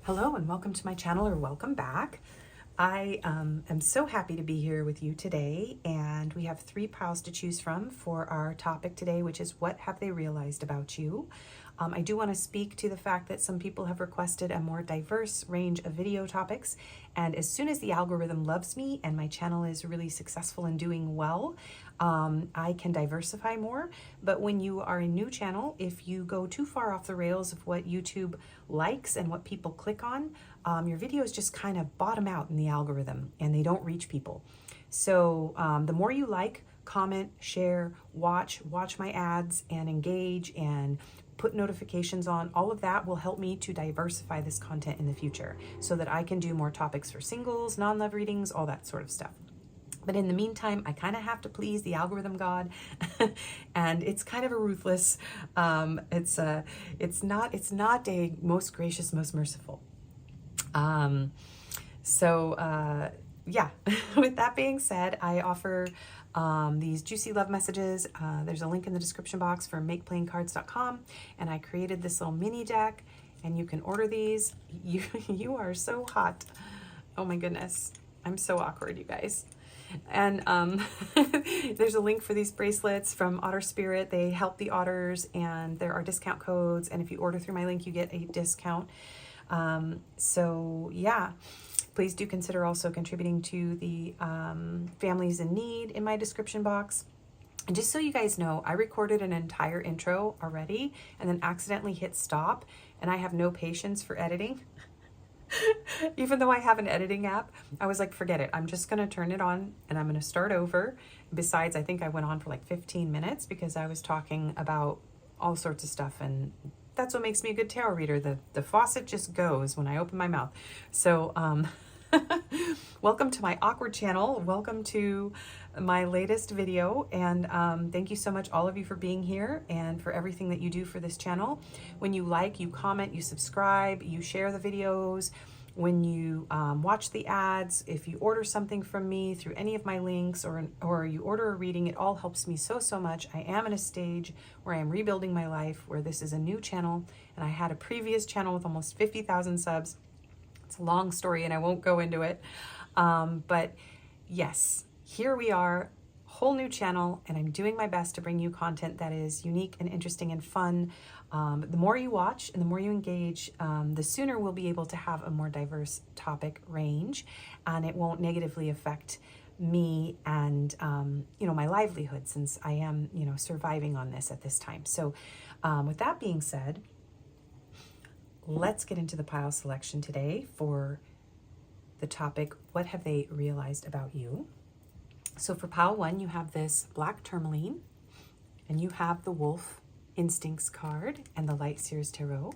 Hello and welcome to my channel, or welcome back. I am so happy to be here with you today, and we have 3 piles to choose from for our topic today, which is what have they realized about you? I do want to speak to the fact that some people have requested a more diverse range of video topics, and as soon as the algorithm loves me and my channel is really successful and doing well, I can diversify more. But when you are a new channel, if you go too far off the rails of what YouTube likes and what people click on, your videos just kind of bottom out in the algorithm and they don't reach people. So the more you like, comment, share, watch my ads and engage and put notifications on, all of that will help me to diversify this content in the future so that I can do more topics for singles, non-love readings, all that sort of stuff. But in the meantime, I kind of have to please the algorithm god, and it's kind of a ruthless. It's not a most gracious, most merciful. Yeah. With that being said, I offer these juicy love messages. There's a link in the description box for makeplayingcards.com, and I created this little mini deck, and you can order these. You are so hot. Oh my goodness, I'm so awkward, you guys. And there's a link for these bracelets from Otter Spirit. They help the otters, and there are discount codes, and if you order through my link you get a discount. So yeah, please do consider also contributing to the families in need in my description box. And just so you guys know, I recorded an entire intro already and then accidentally hit stop, and I have no patience for editing. Even though I have an editing app, I was like, forget it. I'm just going to turn it on and I'm going to start over. Besides, I think I went on for like 15 minutes because I was talking about all sorts of stuff, and that's what makes me a good tarot reader. The faucet just goes when I open my mouth. So, welcome to my awkward channel. Welcome to my latest video, and thank you so much, all of you, for being here and for everything that you do for this channel. When you like, you comment, you subscribe, you share the videos, when you watch the ads, if you order something from me through any of my links, or you order a reading, it all helps me so much. I am in a stage where I am rebuilding my life, where this is a new channel, and I had a previous channel with almost 50,000 subs. It's a long story and I won't go into it. But yes, here we are, whole new channel, and I'm doing my best to bring you content that is unique and interesting and fun. The more you watch and the more you engage, the sooner we'll be able to have a more diverse topic range, and it won't negatively affect me and my livelihood, since I am surviving on this at this time. So with that being said, let's get into the pile selection today for the topic, what have they realized about you? So for pile 1, you have this black tourmaline, and you have the Wolf Instincts card and the Light Seers Tarot.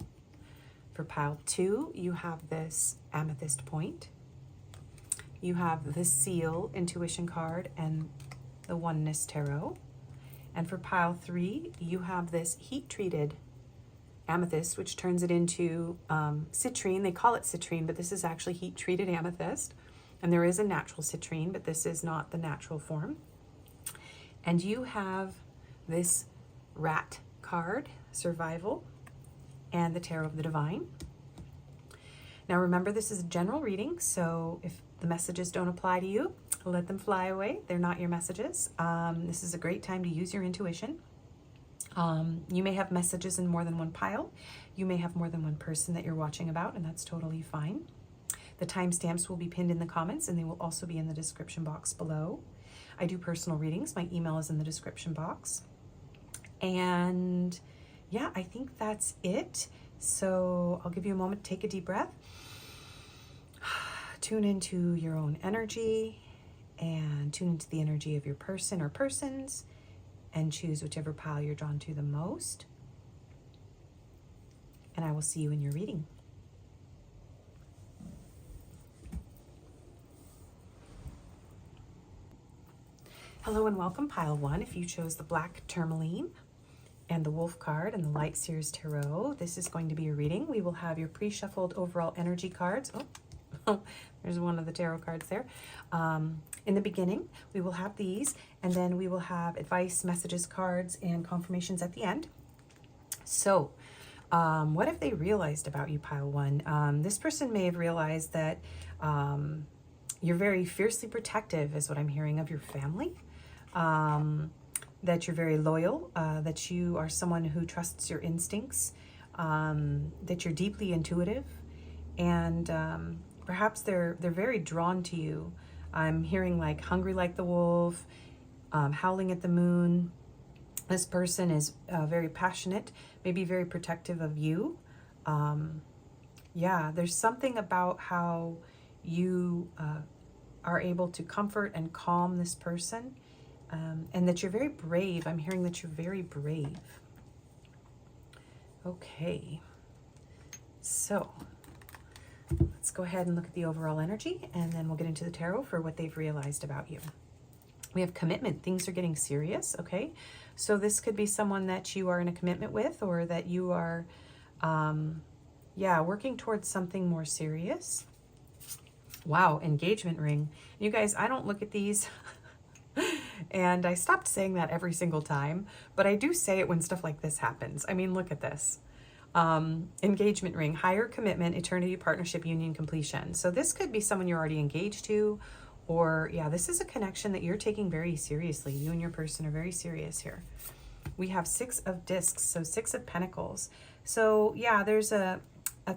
For pile 2, you have this Amethyst Point. You have the Seal Intuition card and the Oneness Tarot. And for pile 3, you have this heat-treated amethyst, which turns it into citrine. They call it citrine, but this is actually heat-treated amethyst. And there is a natural citrine, but this is not the natural form. And you have this Rat card, Survival, and the Tarot of the Divine. Now remember, this is a general reading, so if the messages don't apply to you, let them fly away. They're not your messages. This is a great time to use your intuition. You may have messages in more than one pile. You may have more than one person that you're watching about, and that's totally fine. The timestamps will be pinned in the comments, and they will also be in the description box below. I do personal readings. My email is in the description box. And yeah, I think that's it. So I'll give you a moment to take a deep breath. Tune into your own energy and tune into the energy of your person or persons, and choose whichever pile you're drawn to the most. And I will see you in your reading. Hello and welcome, pile 1. If you chose the black tourmaline and the Wolf card and the Light Seers Tarot, this is going to be your reading. We will have your pre-shuffled overall energy cards. Oh, there's one of the tarot cards there. In the beginning, we will have these, and then we will have advice, messages, cards, and confirmations at the end. So What have they realized about you, pile one? This person may have realized that you're very fiercely protective, is what I'm hearing, of your family. That you're very loyal, that you are someone who trusts your instincts, that you're deeply intuitive, and perhaps they're very drawn to you. I'm hearing like hungry like the wolf, howling at the moon. This person is very passionate, maybe very protective of you. Yeah, there's something about how you are able to comfort and calm this person, and that you're very brave. I'm hearing that you're very brave. Okay, so let's go ahead and look at the overall energy, and then we'll get into the tarot for what they've realized about you. We have commitment. Things are getting serious, okay? So this could be someone that you are in a commitment with, or that you are, working towards something more serious. Wow, engagement ring. You guys, I don't look at these, and I stopped saying that every single time, but I do say it when stuff like this happens. I mean, look at this. Engagement ring, higher commitment, eternity, partnership, union, completion. So this could be someone you're already engaged to, or yeah, this is a connection that you're taking very seriously. You and your person are very serious here. We have 6 of discs, so 6 of pentacles. So yeah, there's a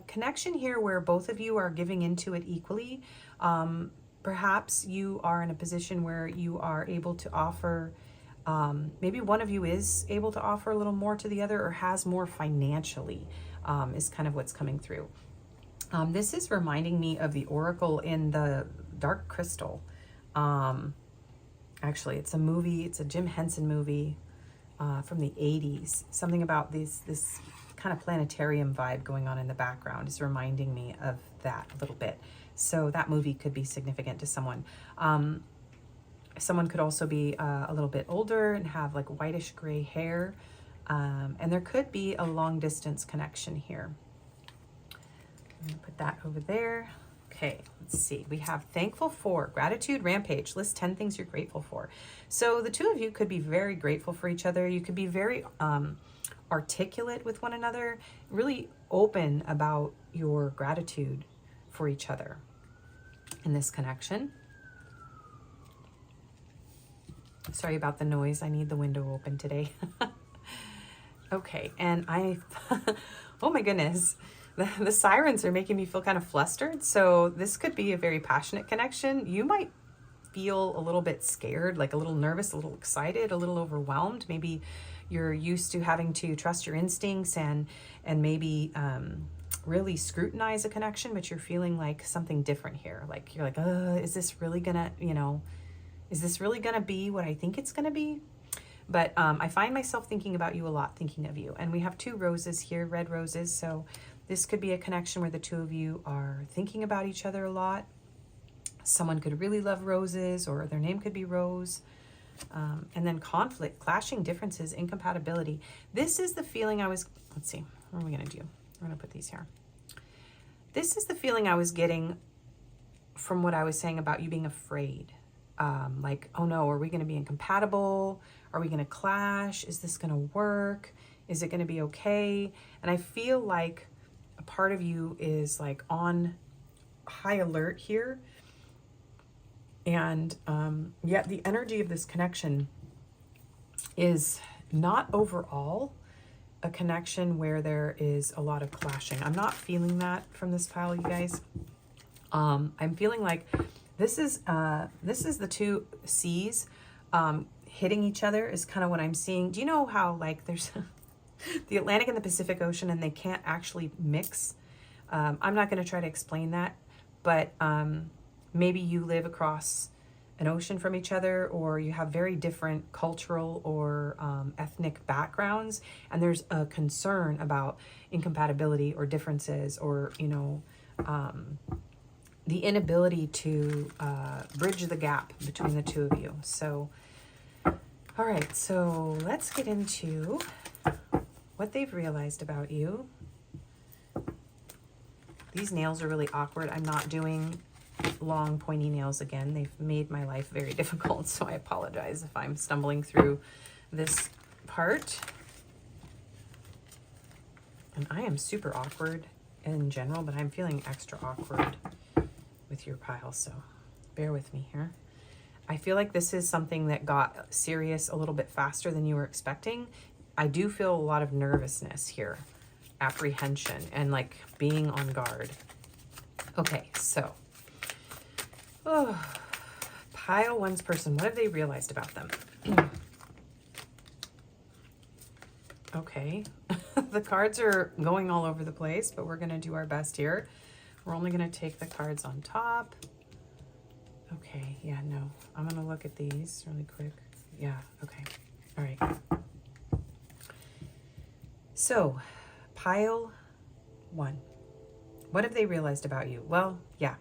connection here where both of you are giving into it equally. Perhaps you are in a position where you are able to offer, maybe one of you is able to offer a little more to the other, or has more financially, is kind of what's coming through. This is reminding me of the oracle in the Dark Crystal. Actually, it's a movie. It's a Jim Henson movie from the 80s. Something about this kind of planetarium vibe going on in the background is reminding me of that a little bit. So that movie could be significant to someone. Someone could also be a little bit older and have like whitish gray hair. And there could be a long distance connection here. I'm gonna put that over there. Okay, let's see. We have thankful for, gratitude, rampage. List 10 things you're grateful for. So the two of you could be very grateful for each other. You could be very articulate with one another, really open about your gratitude for each other in this connection. Sorry about the noise. I need the window open today. Okay, and oh my goodness. The sirens are making me feel kind of flustered. So this could be a very passionate connection. You might feel a little bit scared, like a little nervous, a little excited, a little overwhelmed. Maybe you're used to having to trust your instincts and maybe really scrutinize a connection, but you're feeling like something different here. Like you're like, is this really gonna, is this really gonna be what I think it's gonna be? But I find myself thinking about you a lot, thinking of you. And we have 2 roses here, red roses. So this could be a connection where the two of you are thinking about each other a lot. Someone could really love roses, or their name could be Rose. And then conflict, clashing differences, incompatibility. This is the feeling I was, let's see, what are we gonna do? We're gonna put these here. This is the feeling I was getting from what I was saying about you being afraid. Like, oh no, are we gonna be incompatible? Are we gonna clash? Is this gonna work? Is it gonna be okay? And I feel like a part of you is like on high alert here. And yet the energy of this connection is not overall a connection where there is a lot of clashing. I'm not feeling that from this pile, you guys. I'm feeling like this is the 2 seas hitting each other is kind of what I'm seeing. Do you know how like there's the Atlantic and the Pacific Ocean and they can't actually mix? I'm not going to try to explain that, but maybe you live across an ocean from each other, or you have very different cultural or ethnic backgrounds, and there's a concern about incompatibility or differences, or the inability to bridge the gap between the two of you. So all right, so let's get into what they've realized about you. These nails are really awkward. I'm not doing long pointy nails again. They've made my life very difficult, so I apologize if I'm stumbling through this part. And I am super awkward in general, but I'm feeling extra awkward with your pile, so bear with me here. I feel like this is something that got serious a little bit faster than you were expecting. I do feel a lot of nervousness here, apprehension, and like being on guard. Okay, so, pile one's person, what have they realized about them? Okay, the cards are going all over the place, but we're going to do our best here. We're only going to take the cards on top. Okay, yeah, no, I'm going to look at these really quick. Yeah, okay, all right. So, pile one, what have they realized about you? Well, yeah,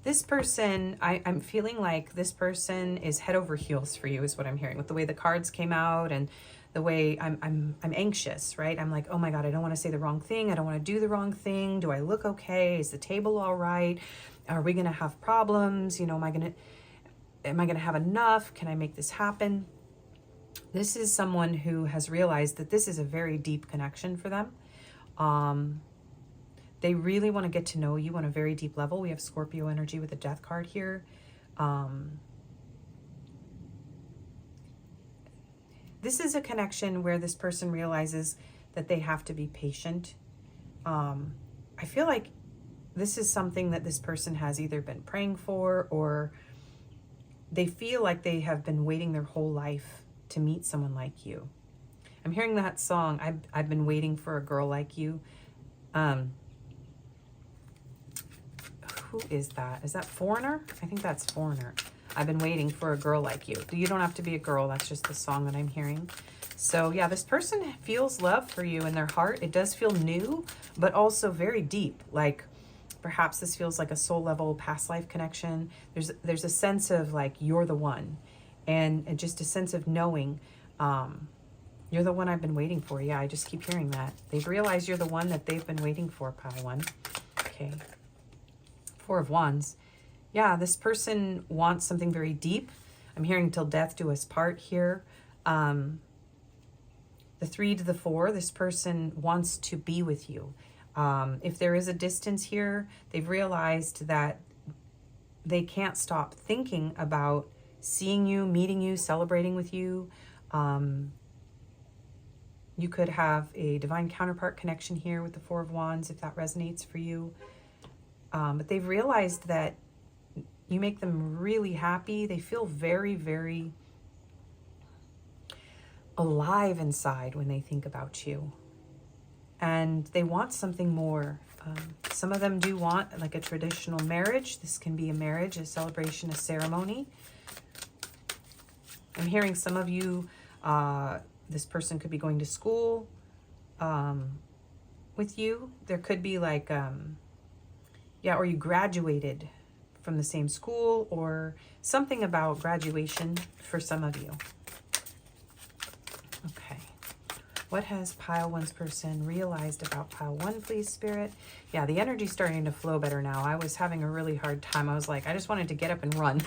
this person, I'm feeling like this person is head over heels for you is what I'm hearing with the way the cards came out and the way I'm anxious, right? I'm like, oh my God, I don't want to say the wrong thing. I don't want to do the wrong thing. Do I look okay? Is the table all right? Are we going to have problems? You know, am I going to have enough? Can I make this happen? This is someone who has realized that this is a very deep connection for them. They really want to get to know you on a very deep level. We have Scorpio energy with the Death card here. This is a connection where this person realizes that they have to be patient. I feel like this is something that this person has either been praying for, or they feel like they have been waiting their whole life to meet someone like you. I'm hearing that song, I've been waiting for a girl like you. Who is that? Is that Foreigner? I think that's Foreigner. I've been waiting for a girl like you. You don't have to be a girl. That's just the song that I'm hearing. So yeah, this person feels love for you in their heart. It does feel new, but also very deep. Like perhaps this feels like a soul level past life connection. There's a sense of like, you're the one, and just a sense of knowing, you're the one I've been waiting for. Yeah, I just keep hearing that. They've realized you're the one that they've been waiting for, pile one. Okay. Four of Wands. Yeah, this person wants something very deep. I'm hearing till death do us part here. The 3 to the 4, this person wants to be with you. If there is a distance here, they've realized that they can't stop thinking about seeing you, meeting you, celebrating with you. You could have a divine counterpart connection here with the 4 of Wands if that resonates for you. But they've realized that you make them really happy. They feel very, very alive inside when they think about you. And they want something more. Some of them do want like a traditional marriage. This can be a marriage, a celebration, a ceremony. I'm hearing some of you, this person could be going to school with you. There could be like, yeah, or you graduated from the same school, or something about graduation for some of you. Okay. What has pile one's person realized about pile one, please, Spirit? Yeah, the energy's starting to flow better now. I was having a really hard time. I was like, I just wanted to get up and run.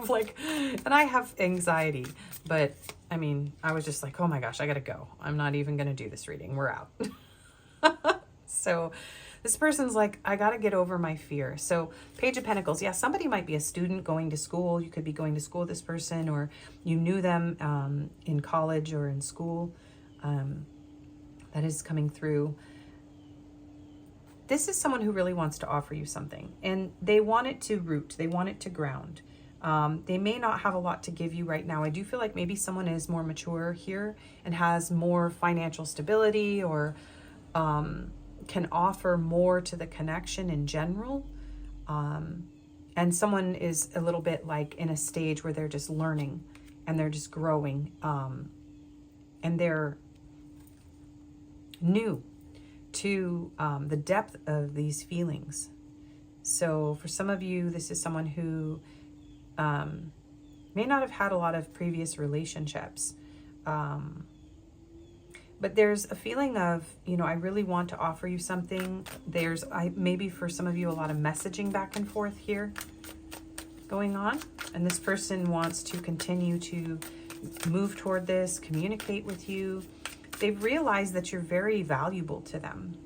Like, and I have anxiety, but I mean, I was just like, oh my gosh, I gotta go. I'm not even gonna do this reading. We're out. So this person's like, I got to get over my fear. So Page of Pentacles. Yeah, somebody might be a student going to school. You could be going to school with this person, or you knew them in college or in school. That is coming through. This is someone who really wants to offer you something, and they want it to root. They want it to ground. They may not have a lot to give you right now. I do feel like maybe someone is more mature here and has more financial stability, or can offer more to the connection in general. And someone is a little bit like in a stage where they're just learning and they're just growing, and they're new to the depth of these feelings. So for some of you, this is someone who may not have had a lot of previous relationships, but there's a feeling of, you know, I really want to offer you something. There's maybe for some of you a lot of messaging back and forth here going on, and this person wants to continue to move toward this, communicate with you. they've realized that you're very valuable to them,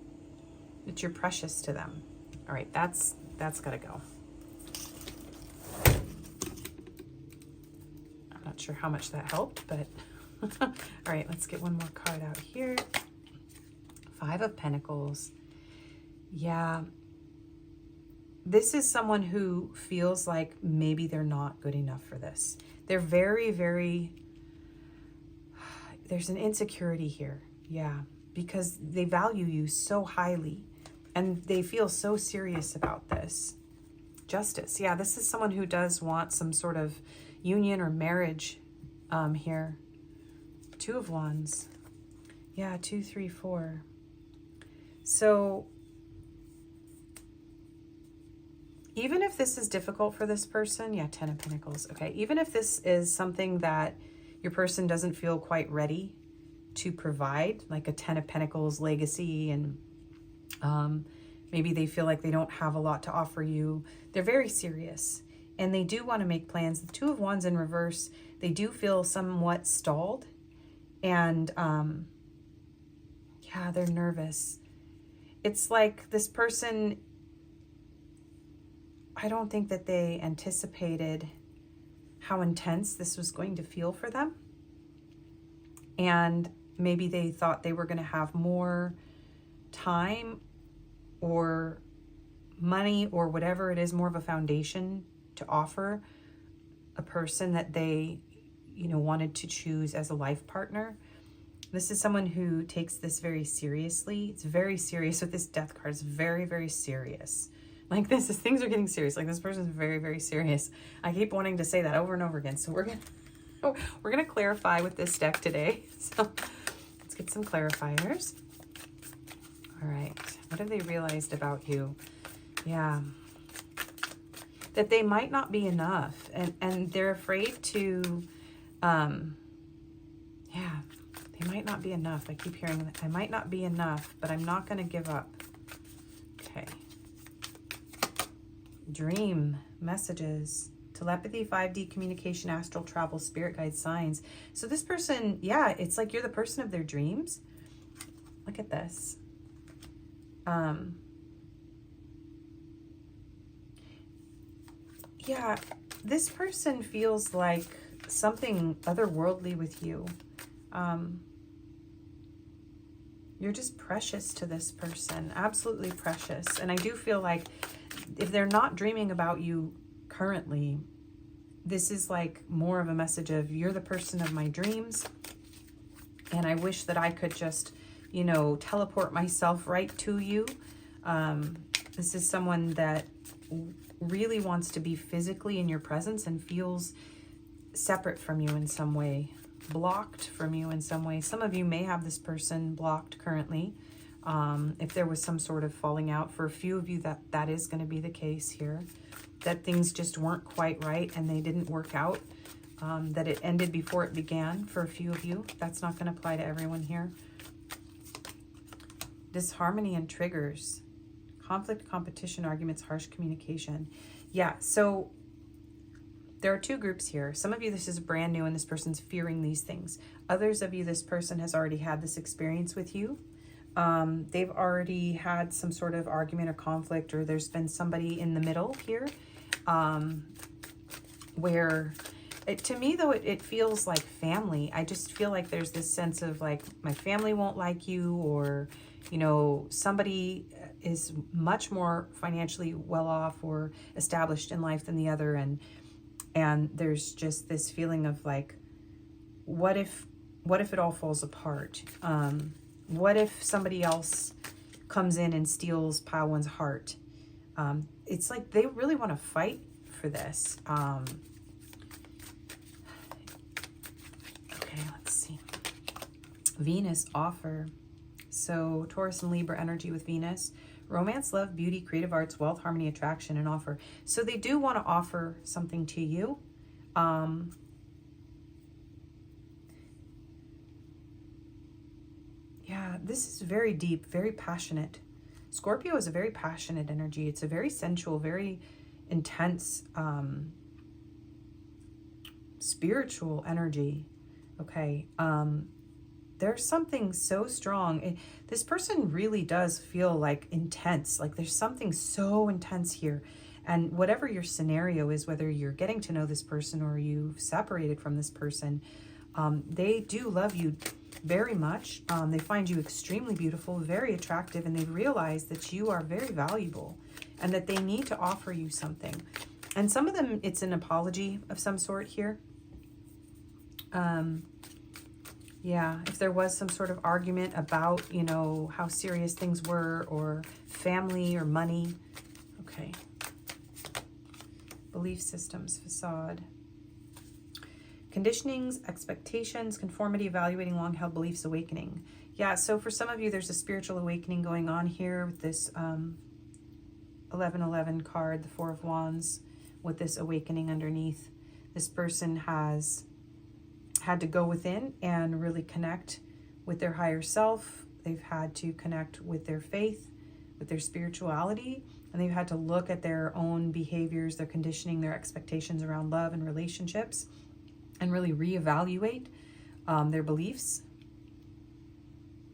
that you're precious to them. All right, that's got to go. I'm not sure how much that helped, but all right, let's get one more card out here. 5 of Pentacles. Yeah. This is someone who feels like maybe they're not good enough for this. They're very, very, there's an insecurity here. Yeah. Because they value you so highly and they feel so serious about this. Justice. Yeah. This is someone who does want some sort of union or marriage here. 2 of Wands. Yeah. 2, 3, 4. So even if this is difficult for this person, yeah, 10 of Pentacles. Okay, even if this is something that your person doesn't feel quite ready to provide, like a 10 of Pentacles legacy, and maybe they feel like they don't have a lot to offer you, they're very serious and they do want to make plans. The 2 of Wands in reverse, they do feel somewhat stalled, and yeah, they're nervous. It's like this person, I don't think that they anticipated how intense this was going to feel for them. And maybe they thought they were going to have more time or money or whatever it is, more of a foundation to offer a person that they, you know, wanted to choose as a life partner. This is someone who takes this very seriously. It's very serious with this Death card. It's very, very serious. Like this is, things are getting serious. Like this person's very, very serious. I keep wanting to say that over and over again. So we're gonna clarify with this deck today. So let's get some clarifiers. All right. What have they realized about you? Yeah. That they might not be enough, and they're afraid to yeah, they might not be enough. I keep hearing that I might not be enough, but I'm not going to give up. Okay. Dream messages, telepathy, 5D communication, astral travel, spirit guide signs. So this person, yeah, it's like you're the person of their dreams. Look at this. Yeah, this person feels like something otherworldly with you. You're just precious to this person, absolutely precious. And I do feel like if they're not dreaming about you currently, this is like more of a message of you're the person of my dreams. And I wish that I could just, you know, teleport myself right to you. This is someone that really wants to be physically in your presence and feels separate from you in some way, blocked from you in some way. Some of you may have this person blocked currently. If there was some sort of falling out, for a few of you that is going to be the case here, that things just weren't quite right and they didn't work out, that it ended before it began for a few of you. That's not going to apply to everyone here. Disharmony and triggers, conflict, competition, arguments, harsh communication. Yeah, so there are 2 groups here. Some of you, this is brand new and this person's fearing these things. Others of you, this person has already had this experience with you. They've already had some sort of argument or conflict, or there's been somebody in the middle here, where to me though, it feels like family. I just feel like there's this sense of like, my family won't like you, or, you know, somebody is much more financially well off or established in life than the other. And there's just this feeling of like, what if it all falls apart? What if somebody else comes in and steals pile one's heart? It's like they really want to fight for this. Okay, let's see. Venus offer. So Taurus and Libra energy with Venus. Romance, love, beauty, creative arts, wealth, harmony, attraction, and offer. So they do want to offer something to you. Yeah, this is very deep, very passionate. Scorpio is a very passionate energy. It's a very sensual, very intense, spiritual energy. Okay. there's something so strong. This person really does feel like intense, like there's something so intense here. And whatever your scenario is, whether you're getting to know this person or you've separated from this person, they do love you very much. They find you extremely beautiful, very attractive, and they realize that you are very valuable and that they need to offer you something. And some of them, it's an apology of some sort here. Yeah, if there was some sort of argument about, you know, how serious things were, or family or money. Okay. Belief systems, facade. Conditionings, expectations, conformity, evaluating long-held beliefs, awakening. Yeah, so for some of you, there's a spiritual awakening going on here with this 1111 card, the Four of Wands, with this awakening underneath. This person has had to go within and really connect with their higher self. They've had to connect with their faith, with their spirituality, and they've had to look at their own behaviors, their conditioning, their expectations around love and relationships, and really reevaluate their beliefs.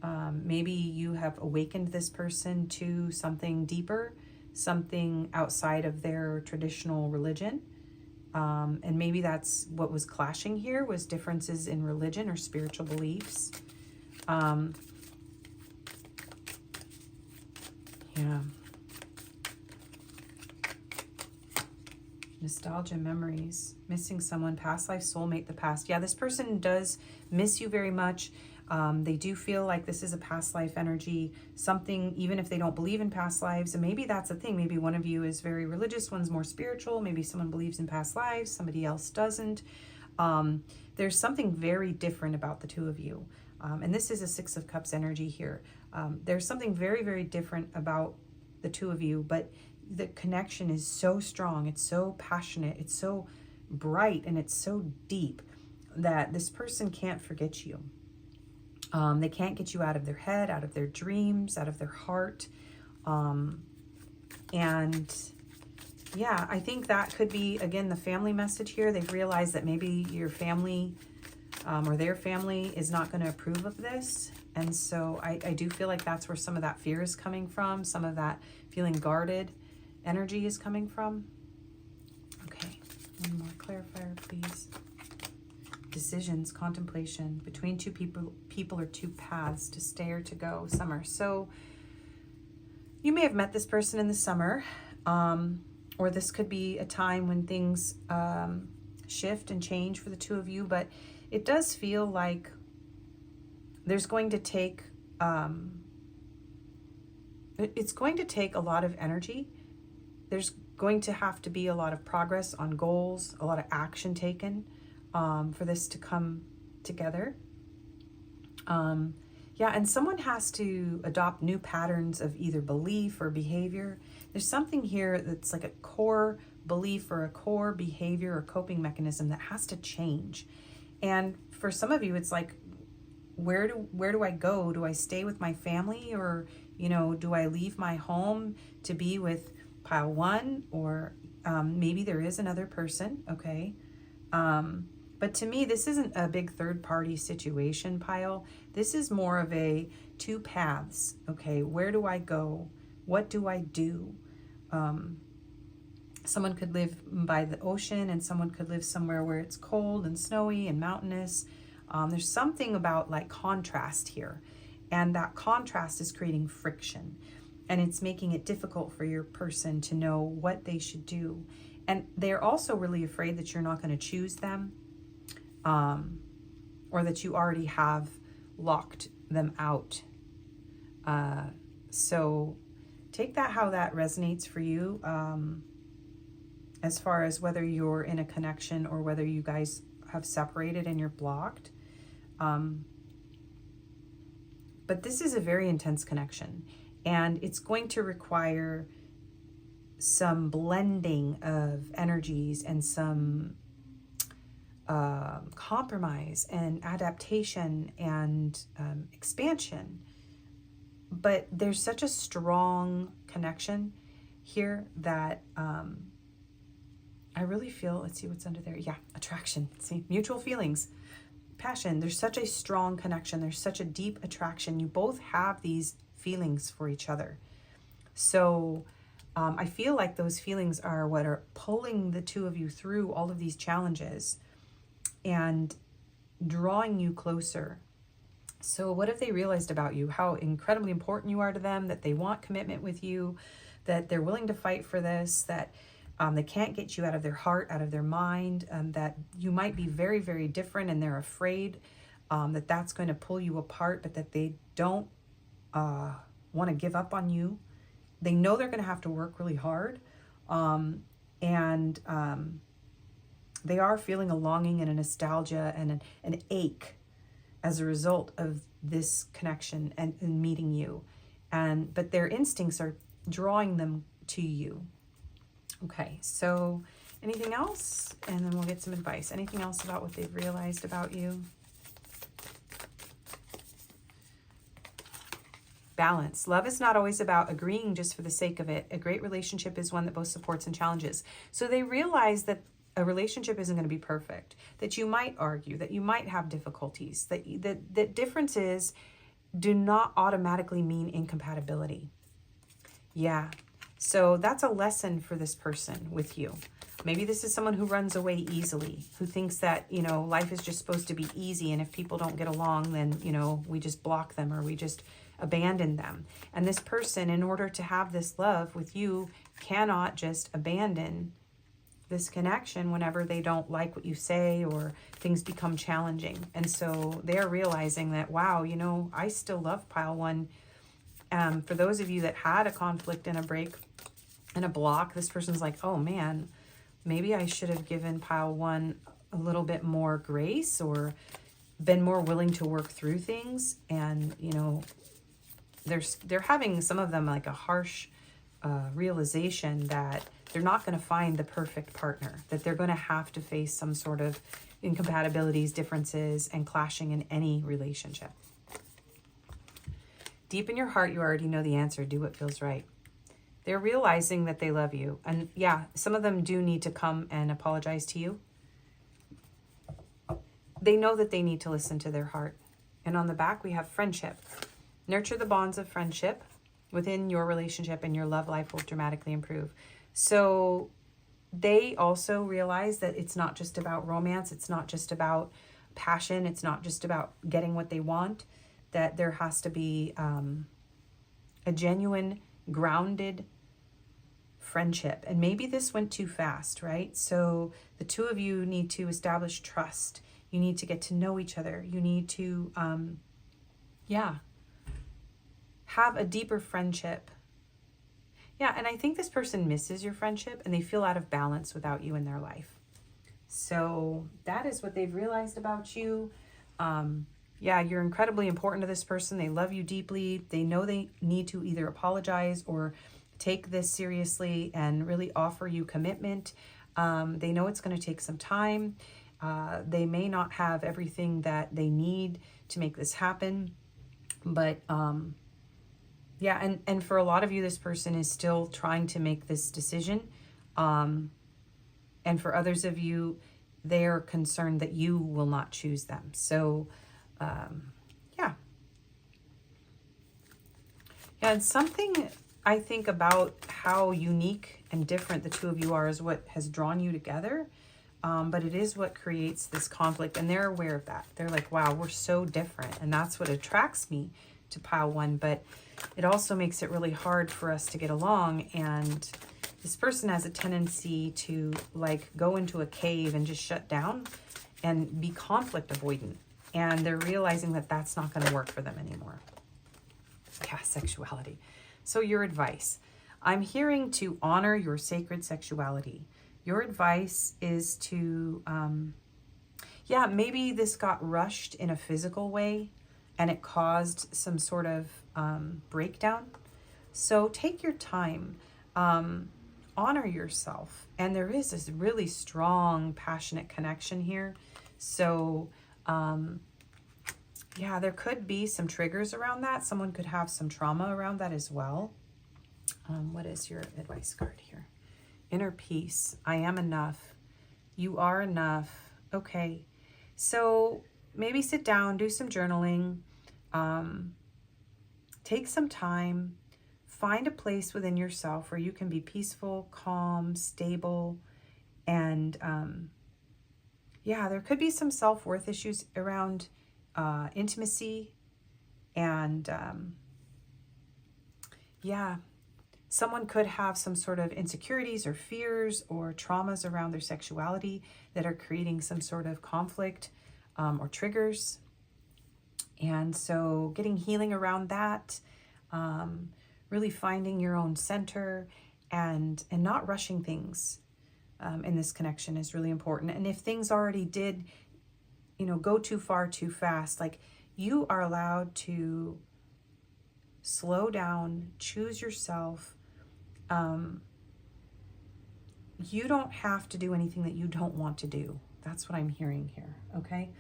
Maybe you have awakened this person to something deeper, something outside of their traditional religion. And maybe that's what was clashing here, was differences in religion or spiritual beliefs. Yeah. Nostalgia, memories, missing someone, past life, soulmate, the past. Yeah, this person does miss you very much. They do feel like this is a past life energy, something, even if they don't believe in past lives. And maybe that's the thing. Maybe one of you is very religious, one's more spiritual. Maybe someone believes in past lives, somebody else doesn't. There's something very different about the two of you. And this is a Six of Cups energy here. There's something very, very different about the two of you, but the connection is so strong. It's so passionate. It's so bright, and it's so deep that this person can't forget you. They can't get you out of their head, out of their dreams, out of their heart. And yeah, I think that could be, again, the family message here. They've realized that maybe your family or their family is not going to approve of this. And so I do feel like that's where some of that fear is coming from. Some of that feeling guarded energy is coming from. Okay, one more clarifier, please. Decisions, contemplation, between two people or two paths, to stay or to go, summer. So you may have met this person in the summer, or this could be a time when things shift and change for the two of you, but it does feel like there's going to take, it's going to take a lot of energy. There's going to have to be a lot of progress on goals, a lot of action taken for this to come together. Yeah, and someone has to adopt new patterns of either belief or behavior. There's something here that's like a core belief or a core behavior or coping mechanism that has to change. And for some of you, it's like, where do I go? Do I stay with my family, or, you know, do I leave my home to be with pile one, or maybe there is another person, okay? But to me, this isn't a big third-party situation, pile. This is more of a two paths, okay? Where do I go? What do I do? Someone could live by the ocean, and someone could live somewhere where it's cold and snowy and mountainous. There's something about like contrast here, and that contrast is creating friction, and it's making it difficult for your person to know what they should do. And they're also really afraid that you're not going to choose them, or that you already have locked them out. So take that how that resonates for you, as far as whether you're in a connection or whether you guys have separated and you're blocked. But this is a very intense connection, and it's going to require some blending of energies and some compromise and adaptation and expansion. But there's such a strong connection here that I really feel, let's see what's under there. Yeah, attraction. See, mutual feelings. passion. There's such a strong connection. There's such a deep attraction. You both have these feelings for each other. So I feel like those feelings are what are pulling the two of you through all of these challenges and drawing you closer. So what have they realized about you? How incredibly important you are to them, that they want commitment with you, that they're willing to fight for this, that they can't get you out of their heart, out of their mind, that you might be very, very different and they're afraid that that's going to pull you apart, but that they don't want to give up on you. They know they're going to have to work really hard. And they are feeling a longing and a nostalgia and an ache as a result of this connection and meeting you. But their instincts are drawing them to you. Okay, so anything else? And then we'll get some advice. Anything else about what they've realized about you? Balance. Love is not always about agreeing just for the sake of it. A great relationship is one that both supports and challenges. So they realize that a relationship isn't going to be perfect, that you might argue, that you might have difficulties, that differences do not automatically mean incompatibility. Yeah. So that's a lesson for this person with you. Maybe this is someone who runs away easily, who thinks that, you know, life is just supposed to be easy. And if people don't get along, then, you know, we just block them or we just abandon them. And this person, in order to have this love with you, cannot just abandon this connection whenever they don't like what you say or things become challenging. And so they're realizing that, wow, you know, I still love pile one. For those of you that had a conflict and a break and a block, this person's like, oh man, maybe I should have given pile one a little bit more grace or been more willing to work through things. And, you know, they're having, some of them, like a harsh realization that they're not going to find the perfect partner, that they're going to have to face some sort of incompatibilities, differences, and clashing in any relationship. Deep in your heart, you already know the answer. Do what feels right. They're realizing that they love you. And yeah, some of them do need to come and apologize to you. They know that they need to listen to their heart. And on the back, we have friendship. Nurture the bonds of friendship within your relationship, and your love life will dramatically improve. So they also realize that it's not just about romance. It's not just about passion. It's not just about getting what they want, that there has to be a genuine, grounded friendship. And maybe this went too fast, right? So the two of you need to establish trust. You need to get to know each other. You need to, have a deeper friendship. Yeah, and I think this person misses your friendship and they feel out of balance without you in their life. So that is what they've realized about you. You're incredibly important to this person. They love you deeply. They know they need to either apologize or take this seriously and really offer you commitment. They know it's going to take some time. They may not have everything that they need to make this happen, but and for a lot of you, this person is still trying to make this decision. And for others of you, they're concerned that you will not choose them. So, and something I think about how unique and different the two of you are is what has drawn you together. But it is what creates this conflict, and they're aware of that. They're like, wow, we're so different. And that's what attracts me to pile one, but it also makes it really hard for us to get along. And this person has a tendency to like go into a cave and just shut down and be conflict avoidant. And they're realizing that that's not going to work for them anymore. Yeah, sexuality. So your advice. I'm hearing to honor your sacred sexuality. Your advice is to, maybe this got rushed in a physical way and it caused some sort of breakdown. So take your time, honor yourself. And there is this really strong, passionate connection here. So, there could be some triggers around that. Someone could have some trauma around that as well. What is your advice card here? Inner peace. I am enough. You are enough. Okay. So maybe sit down, do some journaling, take some time, find a place within yourself where you can be peaceful, calm, stable, and yeah, there could be some self-worth issues around intimacy, and yeah, someone could have some sort of insecurities or fears or traumas around their sexuality that are creating some sort of conflict or triggers. And so getting healing around that, really finding your own center, and not rushing things in this connection is really important. And if things already did, go too far too fast, like, you are allowed to slow down, choose yourself. You don't have to do anything that you don't want to do. That's what I'm hearing here, okay?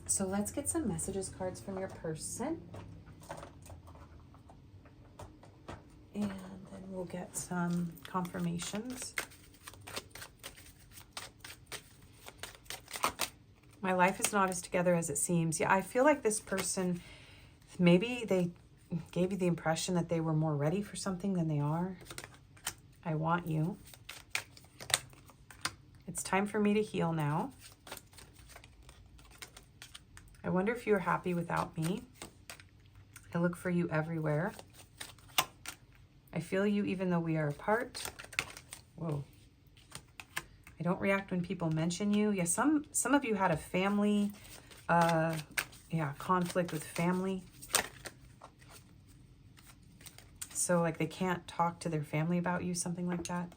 So let's get some messages cards from your person. And then we'll get some confirmations. My life is not as together as it seems. Yeah, I feel like this person, maybe they gave you the impression that they were more ready for something than they are. I want you. It's time for me to heal now. I wonder if you're happy without me. I look for you everywhere. I feel you even though we are apart. Whoa. I don't react when people mention you. Yeah, some of you had a family, conflict with family. So like they can't talk to their family about you, something like that.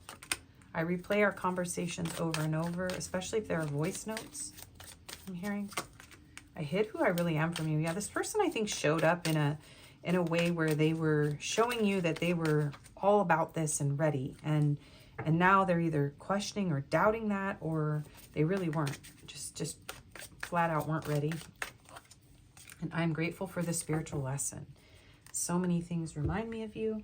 I replay our conversations over and over, especially if there are voice notes I'm hearing. I hid who I really am from you. Yeah, this person I think showed up in a way where they were showing you that they were all about this and ready, and now they're either questioning or doubting that, or they really weren't, just flat out weren't ready. And I'm grateful for the spiritual lesson. So many things remind me of you.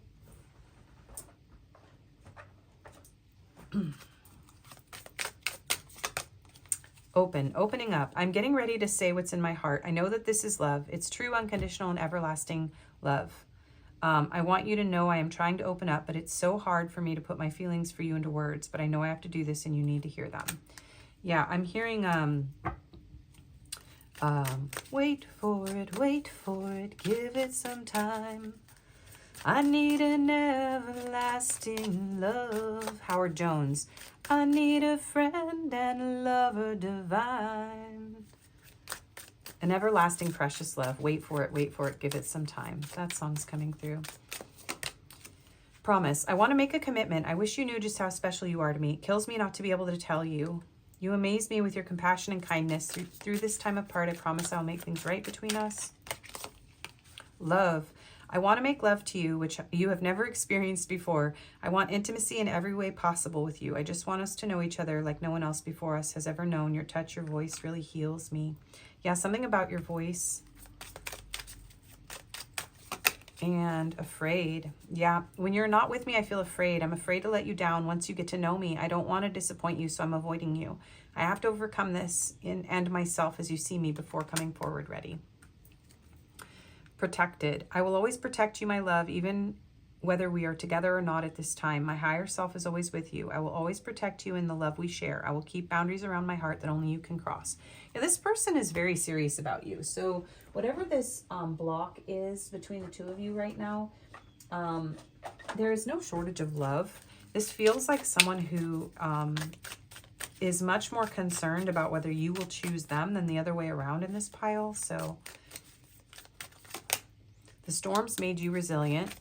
Opening up. I'm getting ready to say what's in my heart. I know that this is love. It's true, unconditional, and everlasting love. I want you to know I am trying to open up, but it's so hard for me to put my feelings for you into words, but I know I have to do this and you need to hear them. Yeah, I'm hearing, wait for it, give it some time. I need an everlasting love. Howard Jones. I need a friend and a lover divine. An everlasting precious love. Wait for it, give it some time. That song's coming through. Promise. I want to make a commitment. I wish you knew just how special you are to me. It kills me not to be able to tell you. You amaze me with your compassion and kindness. Through this time apart, I promise I'll make things right between us. Love. I want to make love to you, which you have never experienced before. I want intimacy in every way possible with you. I just want us to know each other like no one else before us has ever known. Your touch, your voice really heals me. Yeah, something about your voice. And afraid. Yeah, when you're not with me, I feel afraid. I'm afraid to let you down once you get to know me. I don't want to disappoint you, so I'm avoiding you. I have to overcome this and myself as you see me before coming forward ready. Protected. I will always protect you, my love, even whether we are together or not at this time. My higher self is always with you. I will always protect you in the love we share. I will keep boundaries around my heart that only you can cross. Yeah, this person is very serious about you. So whatever this block is between the two of you right now, there is no shortage of love. This feels like someone who is much more concerned about whether you will choose them than the other way around in this pile. So the storms made you resilient.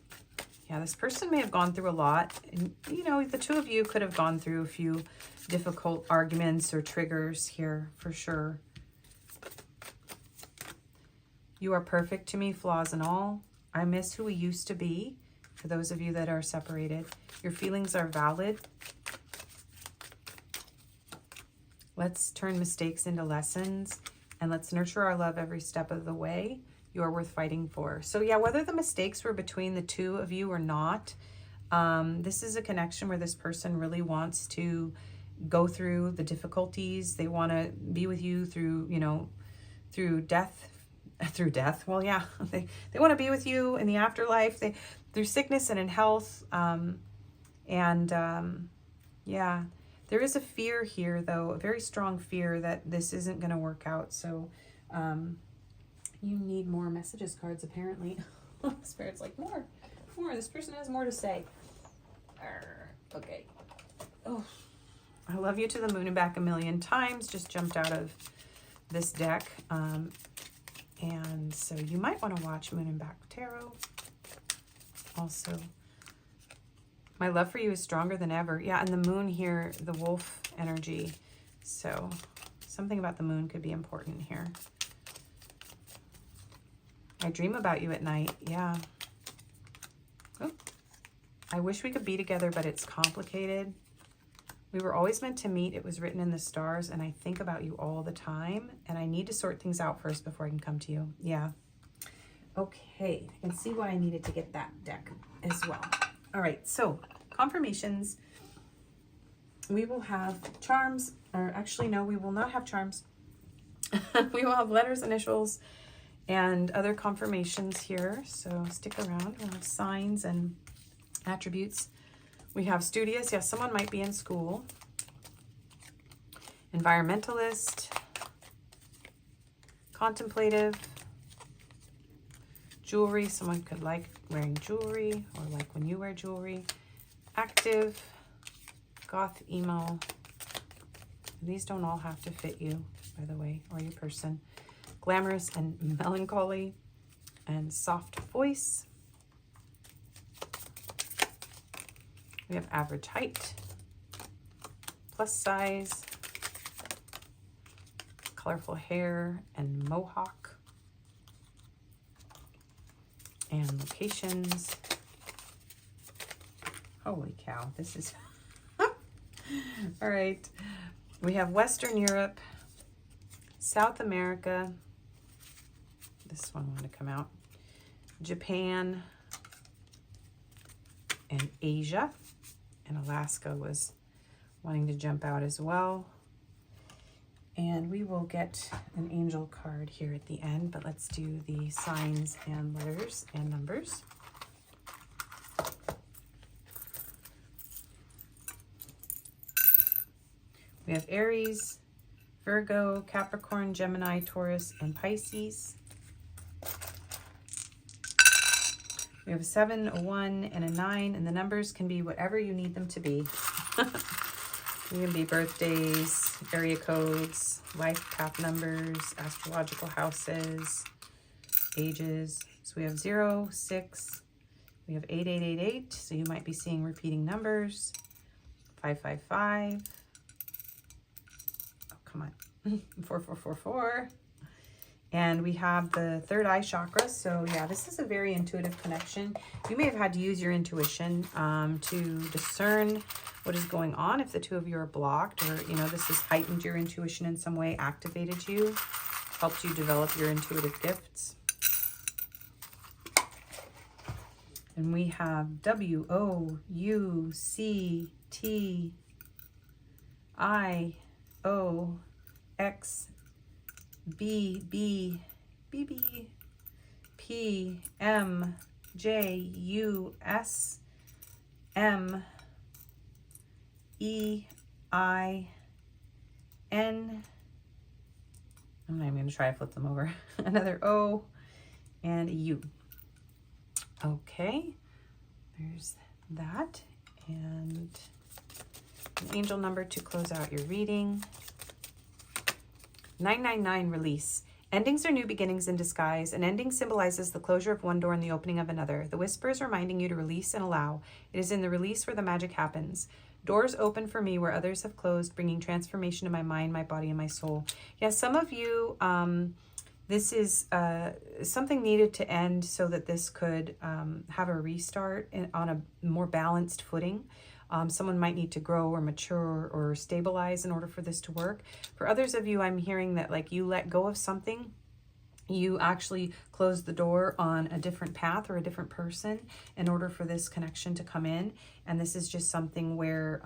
Yeah, this person may have gone through a lot. And, the two of you could have gone through a few difficult arguments or triggers here for sure. You are perfect to me, flaws and all. I miss who we used to be. For those of you that are separated, your feelings are valid. Let's turn mistakes into lessons, and let's nurture our love every step of the way. You are worth fighting for. So yeah, whether the mistakes were between the two of you or not, this is a connection where this person really wants to go through the difficulties. They want to be with you through, through death. Well, yeah, they want to be with you in the afterlife. Through sickness and in health. Yeah, there is a fear here, though, a very strong fear that this isn't going to work out. So you need more messages cards, apparently. Spirit's like, more. This person has more to say. Okay. Oh, I love you to the moon and back a million times. Just jumped out of this deck. And so you might want to watch Moon and Back Tarot. Also, my love for you is stronger than ever. Yeah, and the moon here, the wolf energy. So something about the moon could be important here. I dream about you at night. Yeah. Oh, I wish we could be together, but it's complicated. We were always meant to meet. It was written in the stars, and I think about you all the time, and I need to sort things out first before I can come to you. Yeah. Okay. I can see why I needed to get that deck as well. All right. So confirmations. We will have charms, or actually, no, we will not have charms. We will have letters, initials, and other confirmations here. So stick around. We'll have signs and attributes. We have studious. Yes, someone might be in school. Environmentalist. Contemplative. Jewelry. Someone could like wearing jewelry or like when you wear jewelry. Active. Goth, emo. These don't all have to fit you, by the way, or your person. Glamorous and melancholy. And soft voice. We have average height, plus size, colorful hair, and mohawk. And locations. Holy cow, this is... All right. We have Western Europe, South America. This one wanted to come out. Japan, and Asia. And Alaska was wanting to jump out as well. And we will get an angel card here at the end, but let's do the signs and letters and numbers. We have Aries, Virgo, Capricorn, Gemini, Taurus, and Pisces. We have a 7, a 1, and a 9, and the numbers can be whatever you need them to be. They can be birthdays, area codes, life path numbers, astrological houses, ages. So we have 0, 6, we have 8888, so you might be seeing repeating numbers. 555. Oh, come on. 4444. And we have the third eye chakra. So yeah, this is a very intuitive connection. You may have had to use your intuition to discern what is going on. If the two of you are blocked, or, you know, this has heightened your intuition in some way, activated you, helped you develop your intuitive gifts. And we have WOUCTIOX B B B B P M J U S M E I N. I'm going to try to flip them over. Another O and a U. Okay, there's that. And an angel number to close out your reading. 999, release. Endings are new beginnings in disguise. An ending symbolizes the closure of one door and the opening of another. The whisper is reminding you to release and allow. It is in the release where the magic happens. Doors open for me where others have closed, bringing transformation to my mind, my body, and my soul. Yeah, some of you, this is something needed to end so that this could have a restart on a more balanced footing. Someone might need to grow or mature or stabilize in order for this to work. For others of you, I'm hearing that like you let go of something You actually closed the door on a different path or a different person in order for this connection to come in. And this is just something where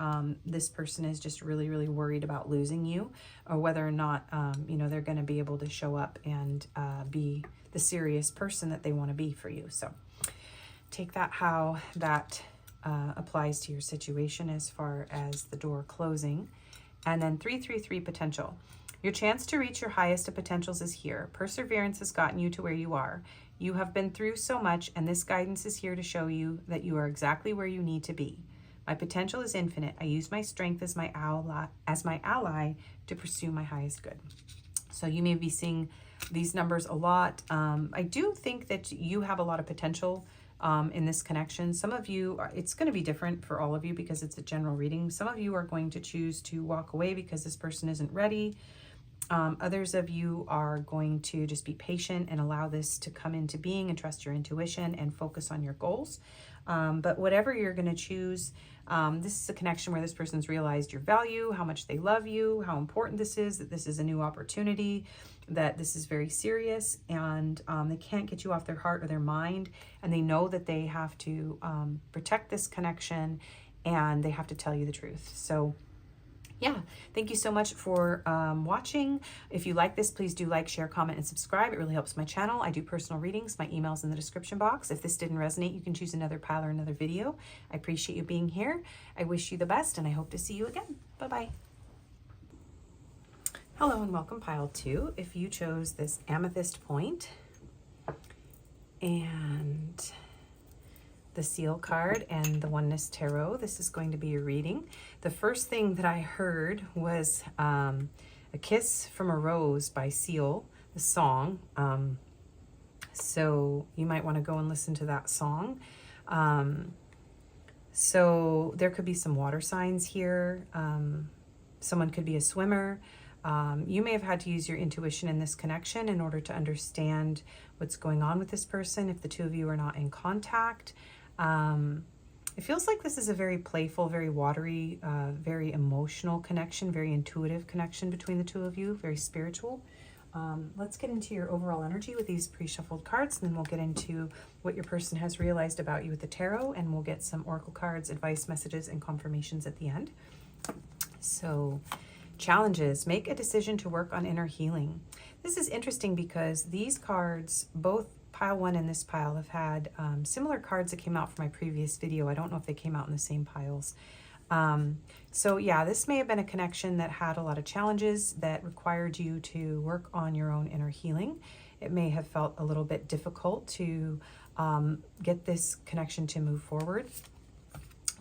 this person is just really, really worried about losing you, or whether or not, you know, they're going to be able to show up and be the serious person that they want to be for you. So take that how that applies to your situation as far as the door closing. And then 333 potential. Your chance to reach your highest of potentials is here. Perseverance has gotten you to where you are. You have been through so much, and this guidance is here to show you that you are exactly where you need to be. My potential is infinite. I use my strength as my ally to pursue my highest good. So you may be seeing these numbers a lot. I do think that you have a lot of potential in this connection. Some of you, it's going to be different for all of you because it's a general reading. Some of you are going to choose to walk away because this person isn't ready. Others of you are going to just be patient and allow this to come into being and trust your intuition and focus on your goals. But whatever you're going to choose, this is a connection where this person's realized your value, how much they love you, how important this is, that this is a new opportunity, that this is very serious, and they can't get you off their heart or their mind, and they know that they have to protect this connection, and they have to tell you the truth. So yeah, thank you so much for watching. If you like this, please do like, share, comment, and subscribe. It really helps my channel. I do personal readings. My email's in the description box. If this didn't resonate, you can choose another pile or another video. I appreciate you being here. I wish you the best, and I hope to see you again. Bye-bye. Hello, and welcome, pile 2. If you chose this amethyst point and the seal card and the Oneness Tarot, this is going to be your reading. The first thing that I heard was A Kiss from a Rose by Seal, the song. So you might want to go and listen to that song. So there could be some water signs here. Someone could be a swimmer. You may have had to use your intuition in this connection in order to understand what's going on with this person if the two of you are not in contact. It feels like this is a very playful, very watery, very emotional connection, very intuitive connection between the two of you, very spiritual. Let's get into your overall energy with these pre-shuffled cards, and then we'll get into what your person has realized about you with the tarot, and we'll get some oracle cards, advice, messages, and confirmations at the end. So, challenges. Make a decision to work on inner healing. This is interesting because these cards, both pile 1 and this pile, have had similar cards that came out from my previous video. I don't know if they came out in the same piles. So yeah, this may have been a connection that had a lot of challenges that required you to work on your own inner healing. It may have felt a little bit difficult to get this connection to move forward.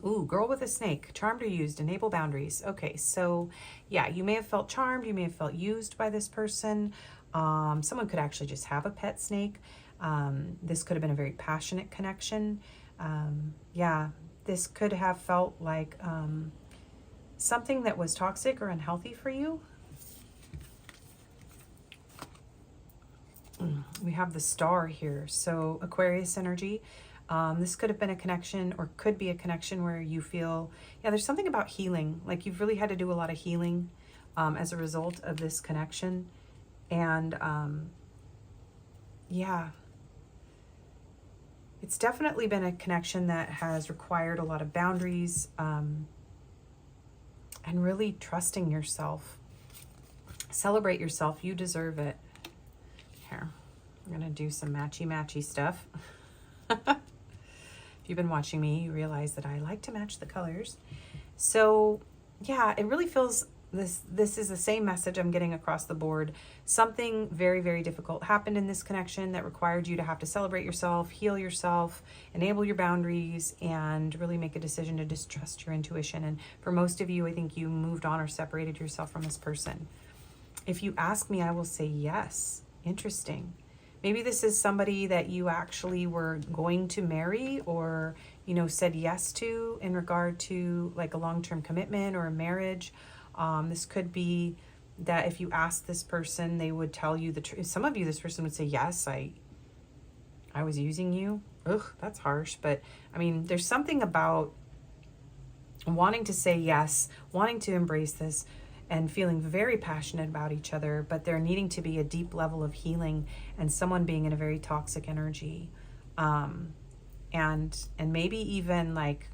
Ooh, girl with a snake, charmed or used, enable boundaries. Okay, so yeah, you may have felt charmed, you may have felt used by this person. Someone could actually just have a pet snake. This could have been a very passionate connection. Yeah, this could have felt like something that was toxic or unhealthy for you. We have the Star here, so Aquarius energy. This could have been a connection, or could be a connection where you feel, yeah, there's something about healing. Like you've really had to do a lot of healing as a result of this connection. And yeah, it's definitely been a connection that has required a lot of boundaries and really trusting yourself. Celebrate yourself. You deserve it. Here, I'm going to do some matchy-matchy stuff. If you've been watching me, you realize that I like to match the colors. So yeah, it really feels this is the same message I'm getting across the board. Something very, very difficult happened in this connection that required you to have to celebrate yourself, heal yourself, enable your boundaries, and really make a decision to distrust your intuition. And for most of you, I think you moved on or separated yourself from this person. If you ask me, I will say yes. Interesting. Maybe this is somebody that you actually were going to marry, or, you know, said yes to in regard to like a long-term commitment or a marriage. This could be that if you ask this person, they would tell you the truth. Some of you, this person would say, yes, I was using you. Ugh, that's harsh. But I mean, there's something about wanting to say yes, wanting to embrace this, and feeling very passionate about each other, but there needing to be a deep level of healing and someone being in a very toxic energy. And maybe even like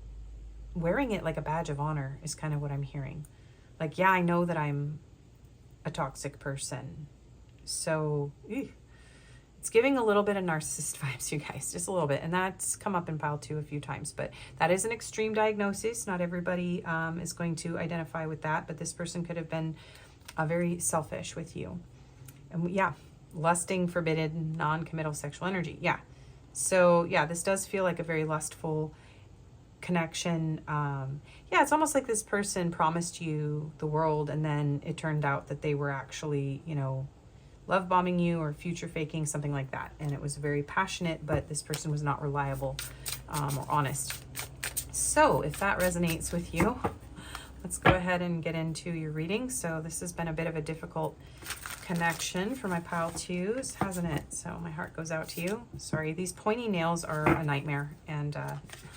wearing it like a badge of honor is kind of what I'm hearing. Like, yeah, I know that I'm a toxic person. So it's giving a little bit of narcissist vibes, you guys, just a little bit. And that's come up in pile 2 a few times, but that is an extreme diagnosis. Not everybody is going to identify with that, but this person could have been very selfish with you. And yeah, lusting, forbidden, non-committal sexual energy. Yeah. So yeah, this does feel like a very lustful connection. Yeah, it's almost like this person promised you the world, and then it turned out that they were actually, you know, love bombing you or future faking, something like that. And it was very passionate, but this person was not reliable or honest. So if that resonates with you, let's go ahead and get into your reading. So this has been a bit of a difficult connection for my pile 2s, hasn't it? So my heart goes out to you. Sorry, these pointy nails are a nightmare, and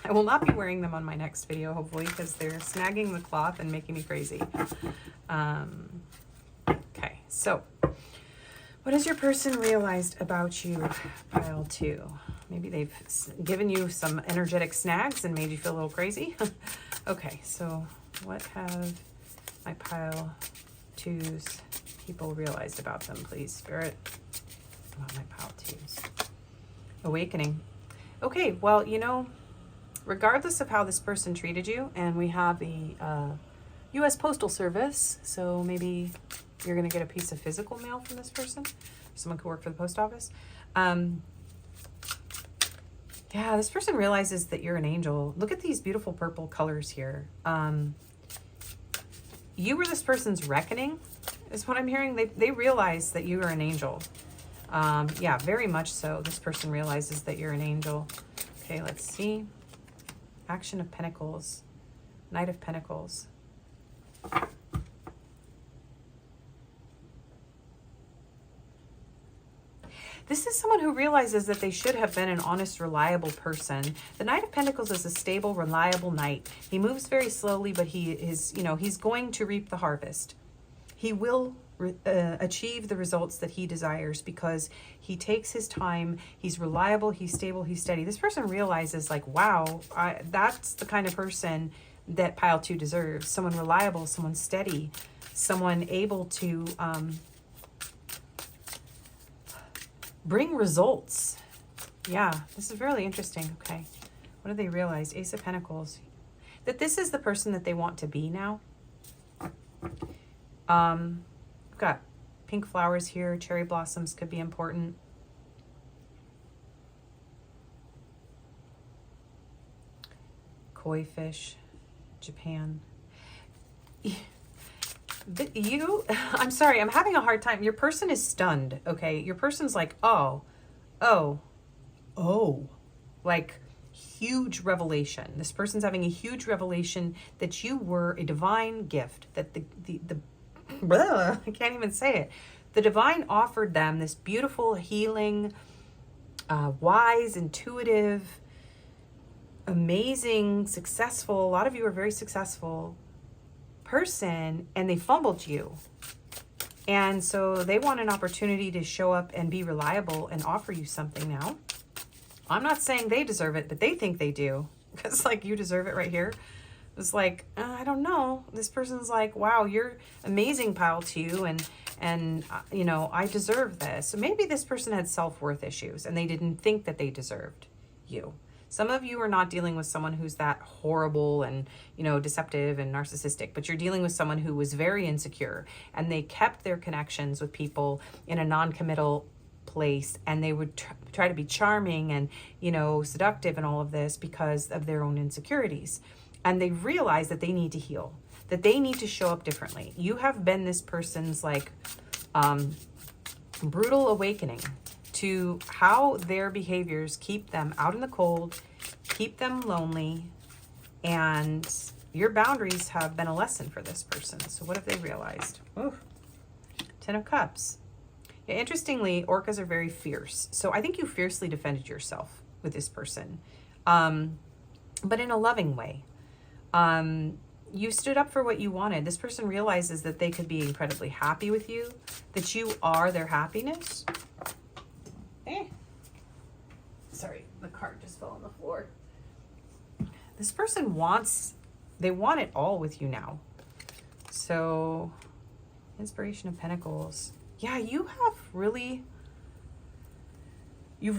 I will not be wearing them on my next video, hopefully, because they're snagging the cloth and making me crazy. Okay, so what has your person realized about you, pile 2? Maybe they've given you some energetic snags and made you feel a little crazy. Okay, so what have my pile 2s people realized about them, please, Spirit? About my pile 2s. Awakening. Okay, well, you know, regardless of how this person treated you, and we have the U.S. Postal Service, so maybe you're going to get a piece of physical mail from this person. Someone could work for the post office. Yeah, this person realizes that you're an angel. Look at these beautiful purple colors here. You were this person's reckoning, is what I'm hearing. They realize that you are an angel. Yeah, very much so. This person realizes that you're an angel. Okay, let's see. Action of Pentacles. Knight of Pentacles. This is someone who realizes that they should have been an honest, reliable person. The Knight of Pentacles is a stable, reliable knight. He moves very slowly, but he is, you know, he's going to reap the harvest. He will achieve the results that he desires because he takes his time. He's reliable, he's stable, he's steady. This person realizes, like, wow, that's the kind of person that pile 2 deserves. Someone reliable, someone steady, someone able to bring results. Yeah, this is really interesting. Okay, what do they realize? Ace of Pentacles. That this is the person that they want to be now. We've got pink flowers here. Cherry blossoms could be important. Koi fish, Japan. I'm sorry, I'm having a hard time. Your person is stunned, okay? Your person's like, oh, like huge revelation. This person's having a huge revelation that you were a divine gift, that the I can't even say it. The divine offered them this beautiful, healing, wise, intuitive, amazing, successful. A lot of you are very successful person, and they fumbled you. And so they want an opportunity to show up and be reliable and offer you something now. I'm not saying they deserve it, but they think they do. Because, like, you deserve it right here. It's like, I don't know. This person's like, wow, you're amazing, pile 2, and you know, I deserve this. So maybe this person had self-worth issues and they didn't think that they deserved you. Some of you are not dealing with someone who's that horrible and, you know, deceptive and narcissistic, but you're dealing with someone who was very insecure, and they kept their connections with people in a non-committal place, and they would try to be charming and, you know, seductive and all of this because of their own insecurities. And they realize that they need to heal, that they need to show up differently. You have been this person's, like, brutal awakening to how their behaviors keep them out in the cold, keep them lonely, and your boundaries have been a lesson for this person. So what have they realized? Ooh, 10 of Cups. Yeah, interestingly, orcas are very fierce. So I think you fiercely defended yourself with this person, but in a loving way. you stood up for what you wanted. This person realizes that they could be incredibly happy with you, that you are their happiness. Sorry, the card just fell on the floor. This person they want it all with you now. So, Inspiration of Pentacles. Yeah, you've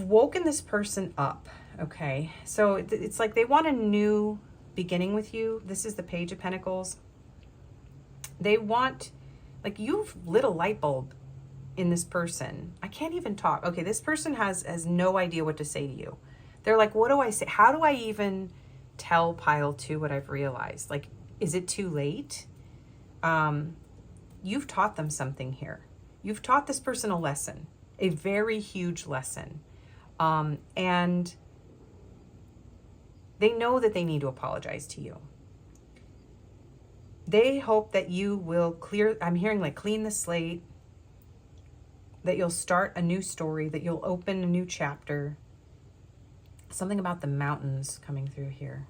woken this person up, okay? So it's like they want a new beginning with you. This is the Page of Pentacles. They want, like, you've lit a light bulb in this person. I can't even talk. Okay, this person has no idea what to say to you. They're like, what do I say? How do I even tell pile 2 what I've realized? Like, is it too late? You've taught them something here. You've taught this person a lesson, a very huge lesson. And they know that they need to apologize to you. They hope that you will I'm hearing like clean the slate, that you'll start a new story, that you'll open a new chapter. Something about the mountains coming through here.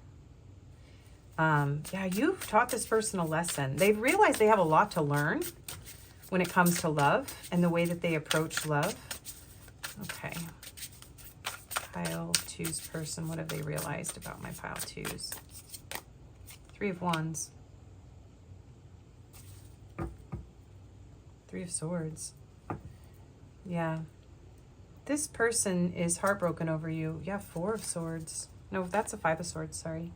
Yeah, you've taught this person a lesson. They've realized they have a lot to learn when it comes to love and the way that they approach love. Okay. Pile 2's person, what have they realized about my pile 2's? 3 of Wands. 3 of Swords. Yeah. This person is heartbroken over you. Yeah, 4 of Swords. No, that's a 5 of Swords, sorry.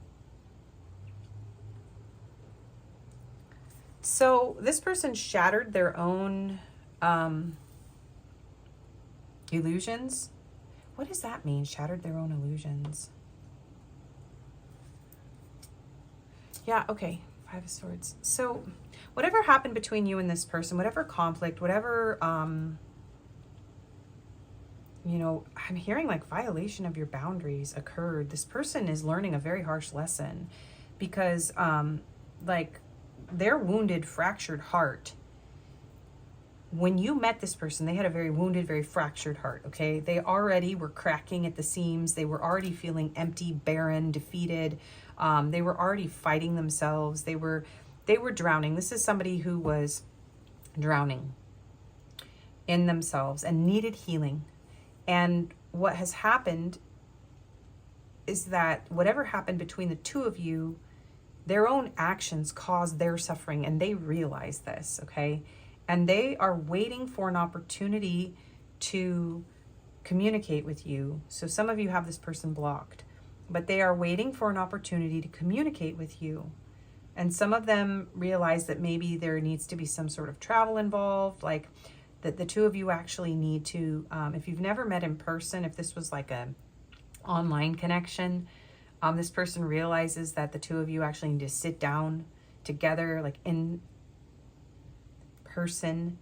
So this person shattered their own illusions. What does that mean? Shattered their own illusions. Yeah, okay. 5 of Swords. So whatever happened between you and this person, whatever conflict, whatever, you know, I'm hearing like violation of your boundaries occurred. This person is learning a very harsh lesson because like their wounded, fractured heart, when you met this person, they had a very wounded, very fractured heart, okay? They already were cracking at the seams. They were already feeling empty, barren, defeated. They were already fighting themselves. They were drowning. This is somebody who was drowning in themselves and needed healing. And what has happened is that whatever happened between the two of you, their own actions caused their suffering, and they realize this, okay? And they are waiting for an opportunity to communicate with you. So some of you have this person blocked, but they are waiting for an opportunity to communicate with you. And some of them realize that maybe there needs to be some sort of travel involved, like that the two of you actually need to, if you've never met in person, if this was like a online connection, this person realizes that the two of you actually need to sit down together, like in person.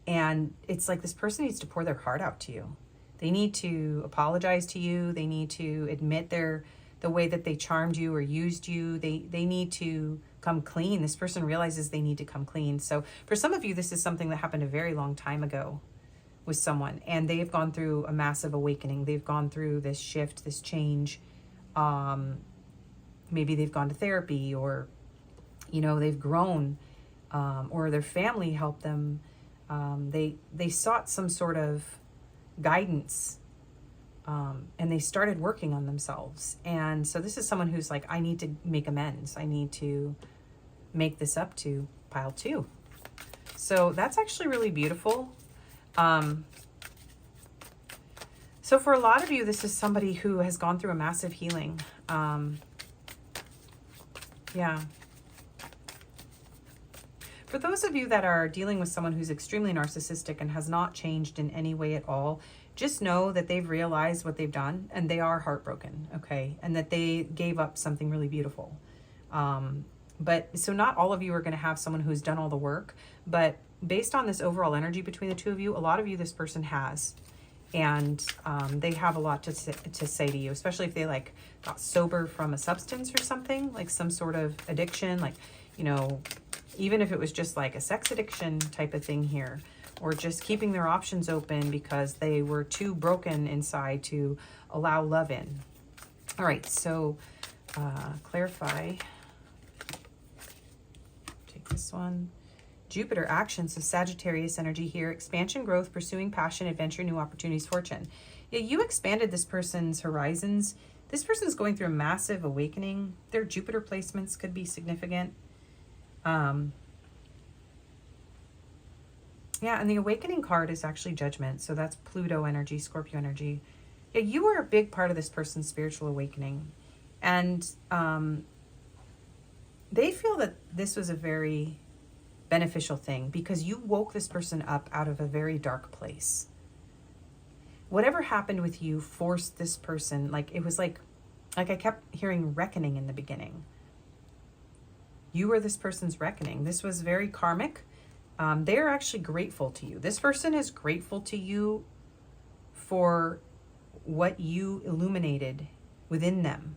And it's like this person needs to pour their heart out to you. They need to apologize to you. They need to admit the way that they charmed you or used you. They need to come clean. This person realizes they need to come clean. So for some of you, this is something that happened a very long time ago with someone, and they've gone through a massive awakening. They've gone through this shift, this change. Maybe they've gone to therapy, or, you know, they've grown, or their family helped them. They sought some sort of guidance, and they started working on themselves. And so this is someone who's like, I need to make amends. I need to make this up to pile 2. So that's actually really beautiful. So for a lot of you, this is somebody who has gone through a massive healing. Yeah. For those of you that are dealing with someone who's extremely narcissistic and has not changed in any way at all, just know that they've realized what they've done and they are heartbroken, okay? And that they gave up something really beautiful. But so not all of you are going to have someone who's done all the work, but based on this overall energy between the two of you, a lot of you, this person has. And they have a lot to say to you, especially if they like got sober from a substance or something, like some sort of addiction, like, you know, even if it was just like a sex addiction type of thing here, or just keeping their options open because they were too broken inside to allow love in. All right, so clarify This one. Jupiter action, so Sagittarius energy here. Expansion, growth, pursuing passion, adventure, new opportunities, fortune. Yeah, you expanded this person's horizons. This person's going through a massive awakening. Their Jupiter placements could be significant. Yeah, and the awakening card is actually judgment. So that's Pluto energy, Scorpio energy. Yeah, you were a big part of this person's spiritual awakening. And they feel that this was a very beneficial thing because you woke this person up out of a very dark place. Whatever happened with you forced this person, like it was like I kept hearing reckoning in the beginning. You were this person's reckoning. This was very karmic. They're actually grateful to you. This person is grateful to you for what you illuminated within them.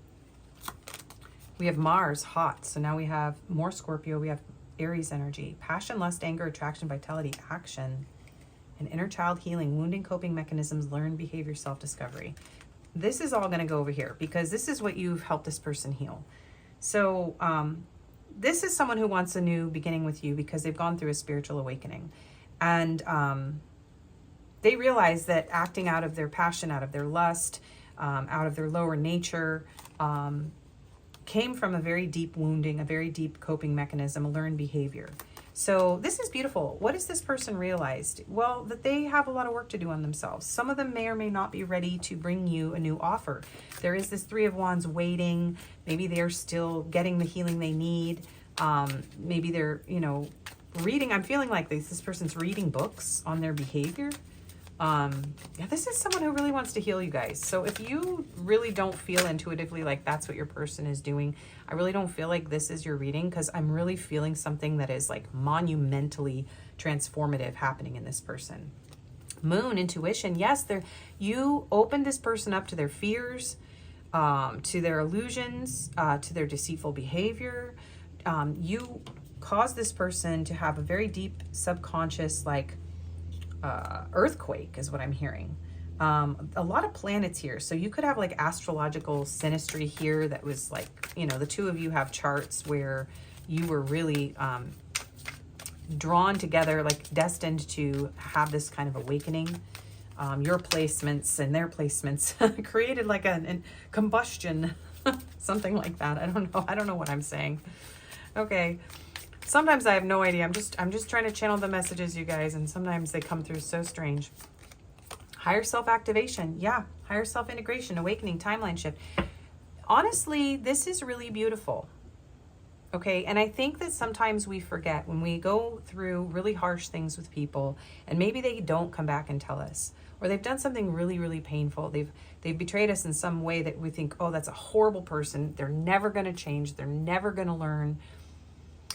We have Mars, hot. So now we have more Scorpio. We have Aries energy. Passion, lust, anger, attraction, vitality, action. And inner child healing, wounding, coping mechanisms, learned behavior, self-discovery. This is all going to go over here because this is what you've helped this person heal. So this is someone who wants a new beginning with you because they've gone through a spiritual awakening. And they realize that acting out of their passion, out of their lust, out of their lower nature, came from a very deep wounding, a very deep coping mechanism, a learned behavior. So this is beautiful. What has this person realized? Well, that they have a lot of work to do on themselves. Some of them may or may not be ready to bring you a new offer. There is this Three of Wands waiting. Maybe they're still getting the healing they need. Maybe they're, reading. I'm feeling like this person's reading books on their behavior. Yeah, this is someone who really wants to heal you guys. So if you really don't feel intuitively like that's what your person is doing, I really don't feel like this is your reading because I'm really feeling something that is like monumentally transformative happening in this person. Moon, intuition. Yes, you opened this person up to their fears, to their illusions, to their deceitful behavior. You caused this person to have a very deep subconscious, earthquake is what I'm hearing. A lot of planets here. So you could have like astrological synastry here that was like, the two of you have charts where you were really drawn together, like destined to have this kind of awakening. Your placements and their placements created like a combustion, something like that. I don't know what I'm saying. Okay. Sometimes I have no idea. I'm just trying to channel the messages, you guys, and sometimes they come through so strange. Higher self-activation. Yeah. Higher self-integration, awakening, timeline shift. Honestly, this is really beautiful. Okay. And I think that sometimes we forget when we go through really harsh things with people and maybe they don't come back and tell us, or they've done something really, really painful. They've betrayed us in some way that we think, oh, that's a horrible person. They're never going to change. They're never going to learn.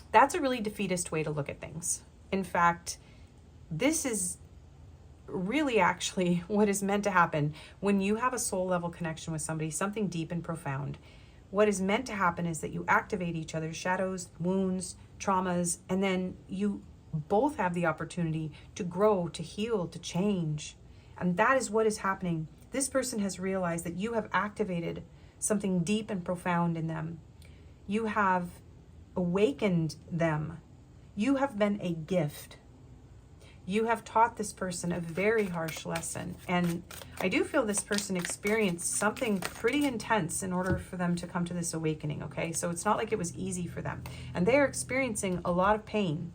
That's a really defeatist way to look at things. In fact, this is really actually what is meant to happen when you have a soul level connection with somebody, something deep and profound. What is meant to happen is that you activate each other's shadows, wounds, traumas, and then you both have the opportunity to grow, to heal, to change. And that is what is happening. This person has realized that you have activated something deep and profound in them. You have awakened them. You have been a gift. You have taught this person a very harsh lesson. And I do feel this person experienced something pretty intense in order for them to come to this awakening, okay? So it's not like it was easy for them. And they're experiencing a lot of pain.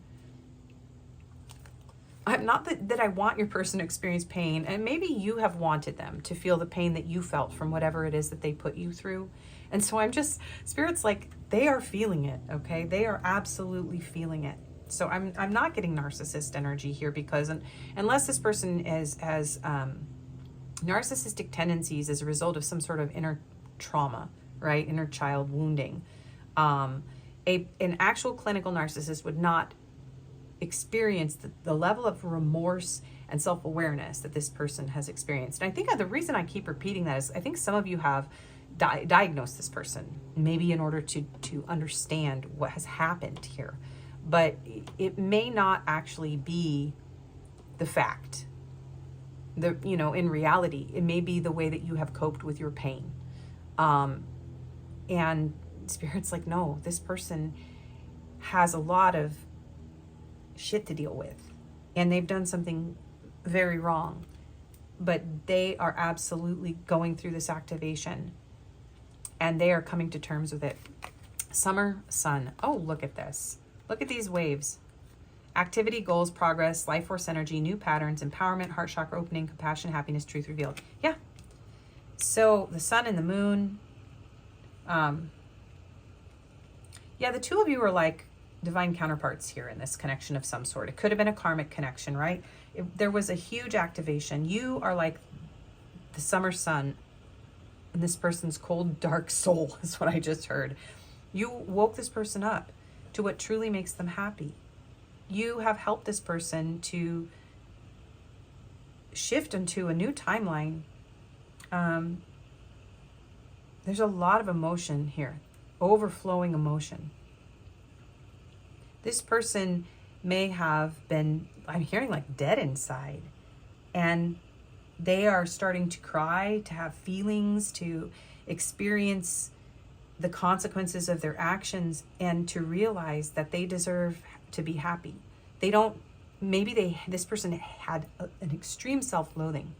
I'm not that I want your person to experience pain, and maybe you have wanted them to feel the pain that you felt from whatever it is that they put you through. And so Spirit's like, they are feeling it, okay? They are absolutely feeling it. So I'm not getting narcissist energy here because unless this person has narcissistic tendencies as a result of some sort of inner trauma, right? Inner child wounding. An actual clinical narcissist would not experience the level of remorse and self-awareness that this person has experienced. And I think the reason I keep repeating that is I think some of you have diagnosed this person, maybe in order to understand what has happened here. But it may not actually be the fact. In reality, it may be the way that you have coped with your pain. And Spirit's like, no, this person has a lot of shit to deal with. And they've done something very wrong. But they are absolutely going through this activation. And they are coming to terms with it. Summer, sun. Oh, look at this. Look at these waves. Activity, goals, progress, life force energy, new patterns, empowerment, heart chakra opening, compassion, happiness, truth revealed. Yeah. So the sun and the moon. Yeah, the two of you are like divine counterparts here in this connection of some sort. It could have been a karmic connection, right? There was a huge activation. You are like the summer sun in this person's cold, dark soul, is what I just heard. You woke this person up to what truly makes them happy. You have helped this person to shift into a new timeline. There's a lot of emotion here, overflowing emotion. This person may have been, I'm hearing like dead inside, and they are starting to cry, to have feelings, to experience the consequences of their actions, and to realize that they deserve to be happy. They don't, maybe this person had an extreme self-loathing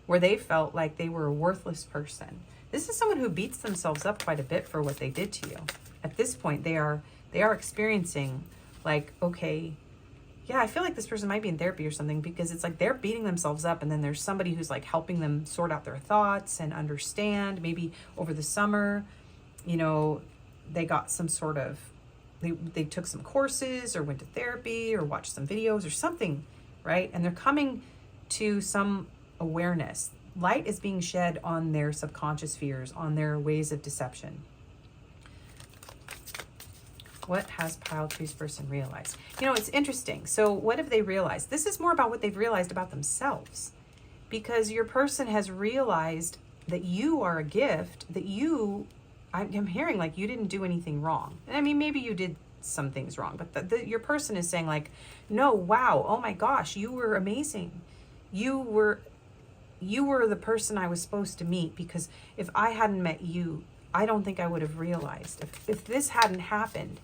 where they felt like they were a worthless person. This is someone who beats themselves up quite a bit for what they did to you. At this point, they are experiencing like, okay, yeah, I feel like this person might be in therapy or something, because it's like they're beating themselves up, and then there's somebody who's like helping them sort out their thoughts and understand. Maybe over the summer, you know, they got some sort of, they took some courses or went to therapy or watched some videos or something, right? And they're coming to some awareness. Light is being shed on their subconscious fears, on their ways of deception. What has Pile 2's person realized? You know, it's interesting. So what have they realized? This is more about what they've realized about themselves, because your person has realized that you are a gift, that you, I'm hearing like you didn't do anything wrong. I mean, maybe you did some things wrong, but your person is saying like, no, wow, oh my gosh, you were amazing. You were the person I was supposed to meet, because if I hadn't met you, I don't think I would have realized. If this hadn't happened,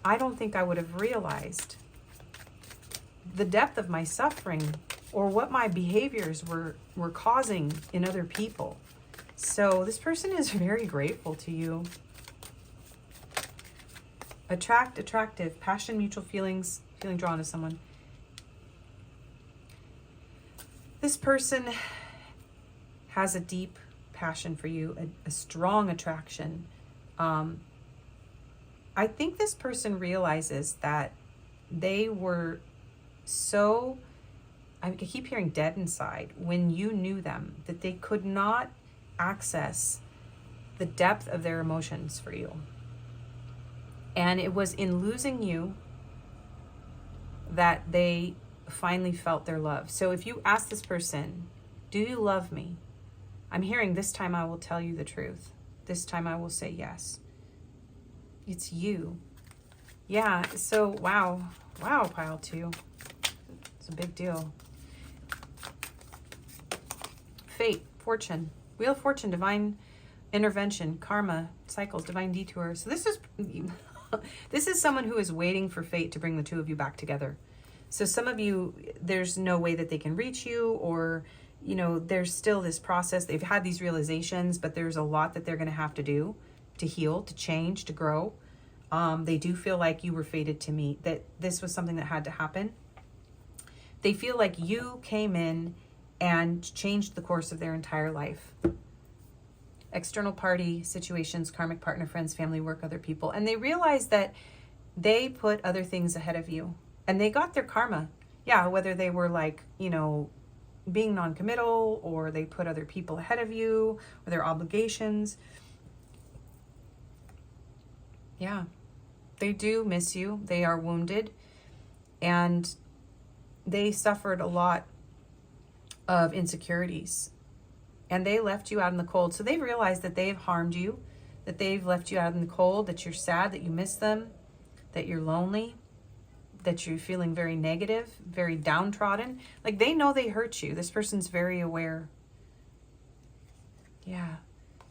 I don't think I would have realized the depth of my suffering or what my behaviors were causing in other people. So this person is very grateful to you. Attractive, passion, mutual feelings, feeling drawn to someone. This person has a deep passion for you, a strong attraction. I think this person realizes that they were so, I keep hearing dead inside, when you knew them, that they could not access the depth of their emotions for you. And it was in losing you that they finally felt their love. So if you ask this person, do you love me? I'm hearing, this time I will tell you the truth. This time I will say yes. It's you. Yeah, so wow, Pile 2. It's a big deal. Fate, fortune, wheel of fortune, divine intervention, karma, cycles, divine detour. So this is someone who is waiting for fate to bring the two of you back together. So some of you, there's no way that they can reach you, or, you know, there's still this process. They've had these realizations, but there's a lot that they're going to have to do to heal, to change, to grow. They do feel like you were fated to meet, that this was something that had to happen. They feel like you came in and changed the course of their entire life. External party, situations, karmic partner, friends, family, work, other people. And they realize that they put other things ahead of you, and they got their karma. Yeah, whether they were like, you know, being non-committal, or they put other people ahead of you, or their obligations. Yeah, they do miss you. They are wounded, and they suffered a lot of insecurities, and they left you out in the cold. So they've realized that they've harmed you, that they've left you out in the cold, that you're sad, that you miss them, that you're lonely, that you're feeling very negative, very downtrodden. Like, they know they hurt you. This person's very aware. Yeah.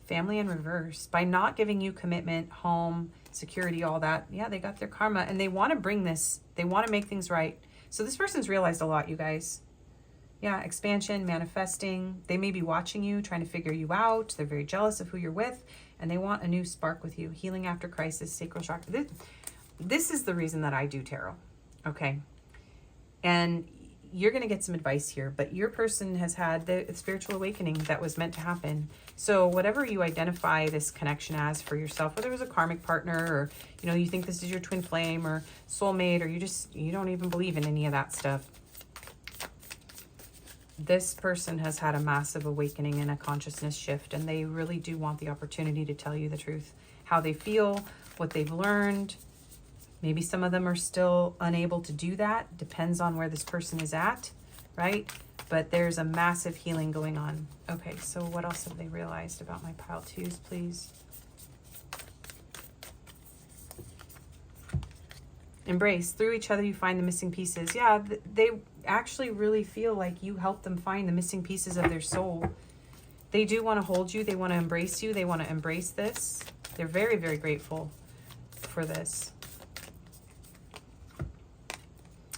Family in reverse. By not giving you commitment, home, security, all that, yeah, they got their karma, and they want to bring this, they want to make things right. So this person's realized a lot, you guys. Yeah, expansion, manifesting. They may be watching you, trying to figure you out. They're very jealous of who you're with, and they want a new spark with you. Healing after crisis, sacral chakra. This is the reason that I do tarot, okay? And you're going to get some advice here, but your person has had the spiritual awakening that was meant to happen. So whatever you identify this connection as for yourself, whether it was a karmic partner, or, you know, you think this is your twin flame or soulmate, or you don't even believe in any of that stuff. This person has had a massive awakening and a consciousness shift, and they really do want the opportunity to tell you the truth, how they feel, what they've learned. Maybe some of them are still unable to do that. Depends on where this person is at, right? But there's a massive healing going on. Okay, so what else have they realized about my pile twos, please? Embrace. Through each other, you find the missing pieces. Yeah, they actually really feel like you helped them find the missing pieces of their soul. They do want to hold you. They want to embrace you. They want to embrace this. They're very, very grateful for this.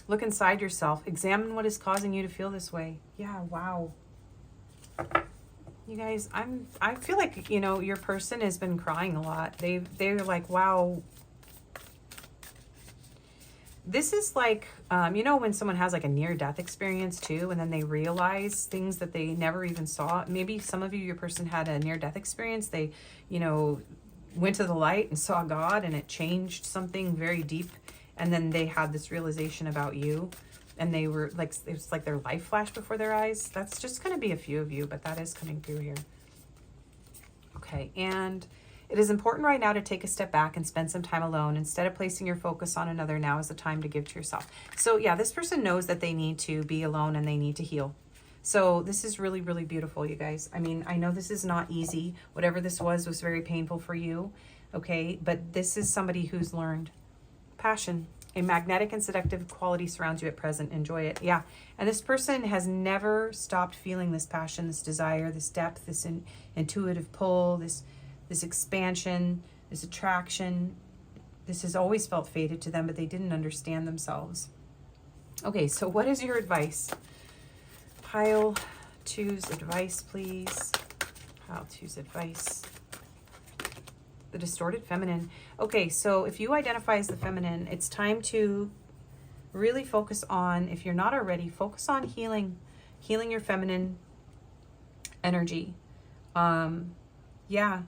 Look inside yourself. Examine what is causing you to feel this way. Yeah, wow. You guys, I feel like, you know, your person has been crying a lot. They're like, wow. This is like, you know, when someone has like a near-death experience too, and then they realize things that they never even saw. Maybe some of you, your person had a near-death experience. They, you know, went to the light and saw God, and it changed something very deep. And then they had this realization about you, and they were like, it was like their life flashed before their eyes. That's just going to be a few of you, but that is coming through here. Okay, and it is important right now to take a step back and spend some time alone. Instead of placing your focus on another, now is the time to give to yourself. So yeah, this person knows that they need to be alone and they need to heal. So this is really, really beautiful, you guys. I mean, I know this is not easy. Whatever this was very painful for you, okay? But this is somebody who's learned. Passion. A magnetic and seductive quality surrounds you at present. Enjoy it. Yeah. And this person has never stopped feeling this passion, this desire, this depth, this intuitive pull, this expansion, this attraction. This has always felt fated to them, but they didn't understand themselves. Okay, so what is your advice? Pile two's advice, please. Pile two's advice. The distorted feminine. Okay, so if you identify as the feminine, it's time to really focus on, if you're not already, focus on healing your feminine energy. Yeah.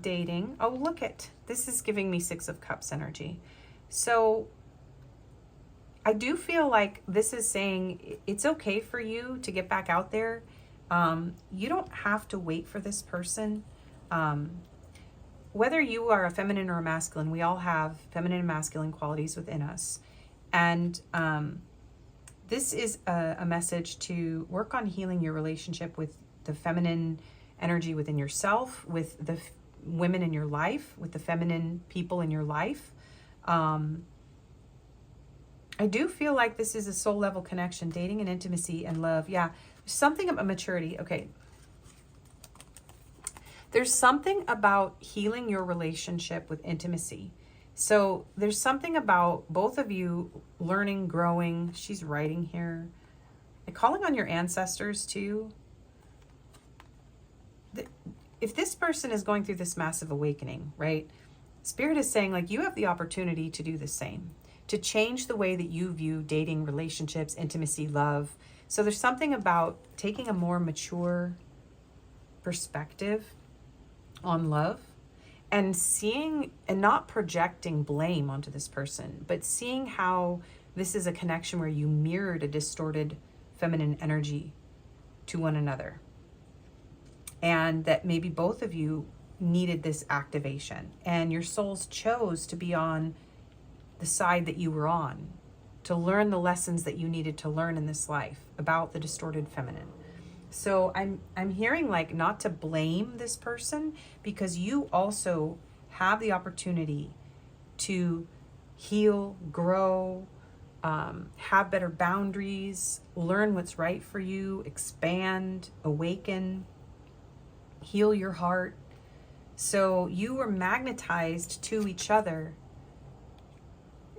Dating. Oh, look at, this is giving me Six of Cups energy. So I do feel like this is saying it's okay for you to get back out there. You don't have to wait for this person. Whether you are a feminine or a masculine, we all have feminine and masculine qualities within us. And this is a message to work on healing your relationship with the feminine energy within yourself, with the women in your life, with the feminine people in your life. I do feel like this is a soul level connection, dating and intimacy and love. Yeah. Something about maturity. Okay. There's something about healing your relationship with intimacy. So there's something about both of you learning, growing. She's writing here. And calling on your ancestors too. If this person is going through this massive awakening, right? Spirit is saying like you have the opportunity to do the same. To change the way that you view dating, relationships, intimacy, love. So there's something about taking a more mature perspective on love and seeing and not projecting blame onto this person, but seeing how this is a connection where you mirrored a distorted feminine energy to one another. And that maybe both of you needed this activation and your souls chose to be on the side that you were on, to learn the lessons that you needed to learn in this life about the distorted feminine. So I'm hearing like not to blame this person, because you also have the opportunity to heal, grow, have better boundaries, learn what's right for you, expand, awaken, heal your heart. So you were magnetized to each other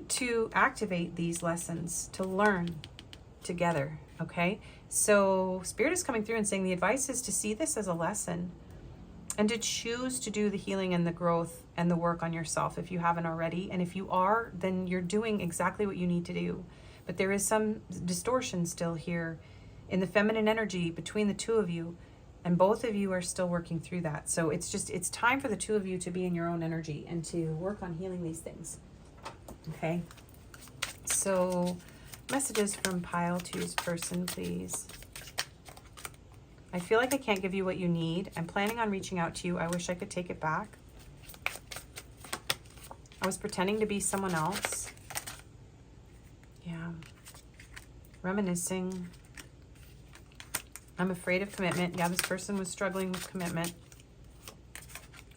to activate these lessons, to learn together, okay? So Spirit is coming through and saying the advice is to see this as a lesson and to choose to do the healing and the growth and the work on yourself if you haven't already. And if you are, then you're doing exactly what you need to do. But there is some distortion still here in the feminine energy between the two of you, and both of you are still working through that. So it's time for the two of you to be in your own energy and to work on healing these things. Okay? So messages from pile 2's person, please. I feel like I can't give you what you need. I'm planning on reaching out to you. I wish I could take it back. I was pretending to be someone else. Yeah. Reminiscing. I'm afraid of commitment. Yeah, this person was struggling with commitment.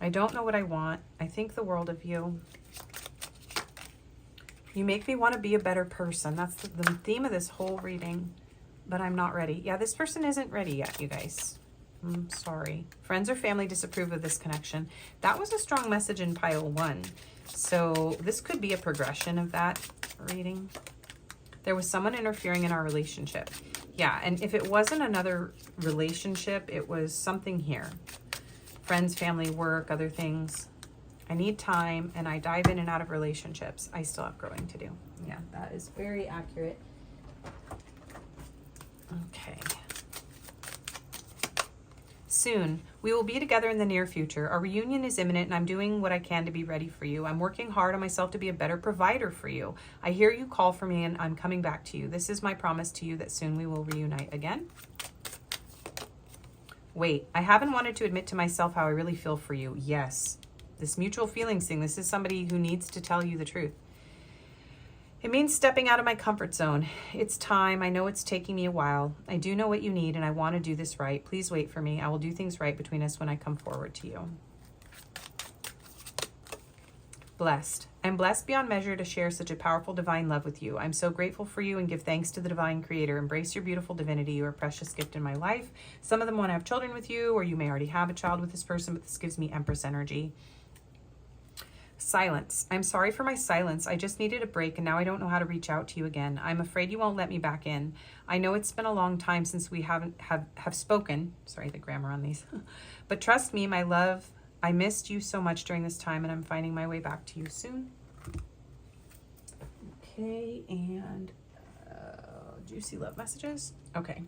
I don't know what I want. I think the world of you. You make me want to be a better person. That's the theme of this whole reading. But I'm not ready. Yeah, this person isn't ready yet, you guys. I'm sorry. Friends or family disapprove of this connection. That was a strong message in pile 1. So this could be a progression of that reading. There was someone interfering in our relationship. Yeah, and if it wasn't another relationship, it was something here. Friends, family, work, other things. I need time, and I dive in and out of relationships. I still have growing to do. Yeah, that is very accurate. Okay. Soon. We will be together in the near future. Our reunion is imminent, and I'm doing what I can to be ready for you. I'm working hard on myself to be a better provider for you. I hear you call for me, and I'm coming back to you. This is my promise to you that soon we will reunite again. Wait, I haven't wanted to admit to myself how I really feel for you. Yes. This mutual feelings thing. This is somebody who needs to tell you the truth. It means stepping out of my comfort zone. It's time. I know it's taking me a while. I do know what you need, and I want to do this right. Please wait for me. I will do things right between us when I come forward to you. Blessed. I'm blessed beyond measure to share such a powerful divine love with you. I'm so grateful for you and give thanks to the divine creator. Embrace your beautiful divinity. You are a precious gift in my life. Some of them want to have children with you, or you may already have a child with this person, but this gives me Empress energy. Silence. I'm sorry for my silence. I just needed a break, and now I don't know how to reach out to you again. I'm afraid you won't let me back in. I know it's been a long time since we have spoken. Sorry, the grammar on these. But trust me, my love, I missed you so much during this time, and I'm finding my way back to you soon. Okay, and juicy love messages. Okay.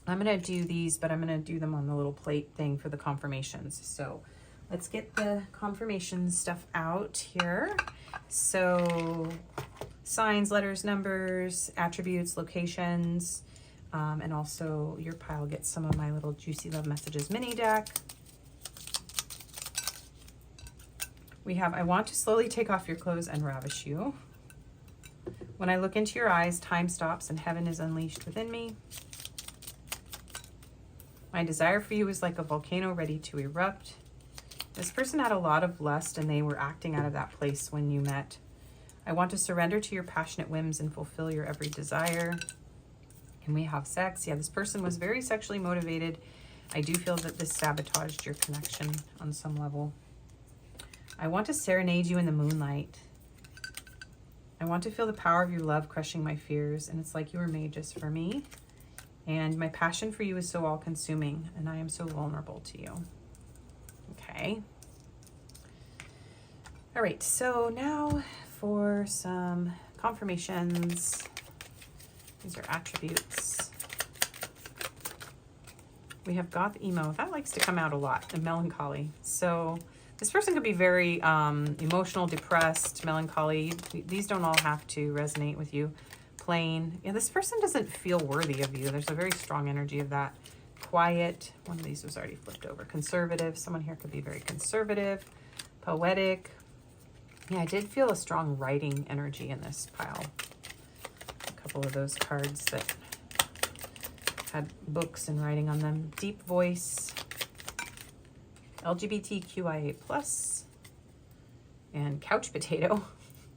I'm going to do these, but I'm going to do them on the little plate thing for the confirmations. So let's get the confirmation stuff out here. So signs, letters, numbers, attributes, locations, and also your pile gets some of my little juicy love messages mini deck. We have, I want to slowly take off your clothes and ravish you. When I look into your eyes, time stops and heaven is unleashed within me. My desire for you is like a volcano ready to erupt. This person had a lot of lust and they were acting out of that place when you met. I want to surrender to your passionate whims and fulfill your every desire. And we have sex. Yeah, this person was very sexually motivated. I do feel that this sabotaged your connection on some level. I want to serenade you in the moonlight. I want to feel the power of your love crushing my fears, and it's like you were made just for me. And my passion for you is so all-consuming, and I am so vulnerable to you. Okay. All right, so now for some confirmations. These are attributes. We have goth emo. That likes to come out a lot, and melancholy. So this person could be very emotional, depressed, melancholy. These don't all have to resonate with you. Plain. Yeah, this person doesn't feel worthy of you. There's a very strong energy of that. Quiet. One of these was already flipped over. Conservative. Someone here could be very conservative. Poetic. Yeah, I did feel a strong writing energy in this pile. A couple of those cards that had books and writing on them. Deep voice. LGBTQIA+, and couch potato.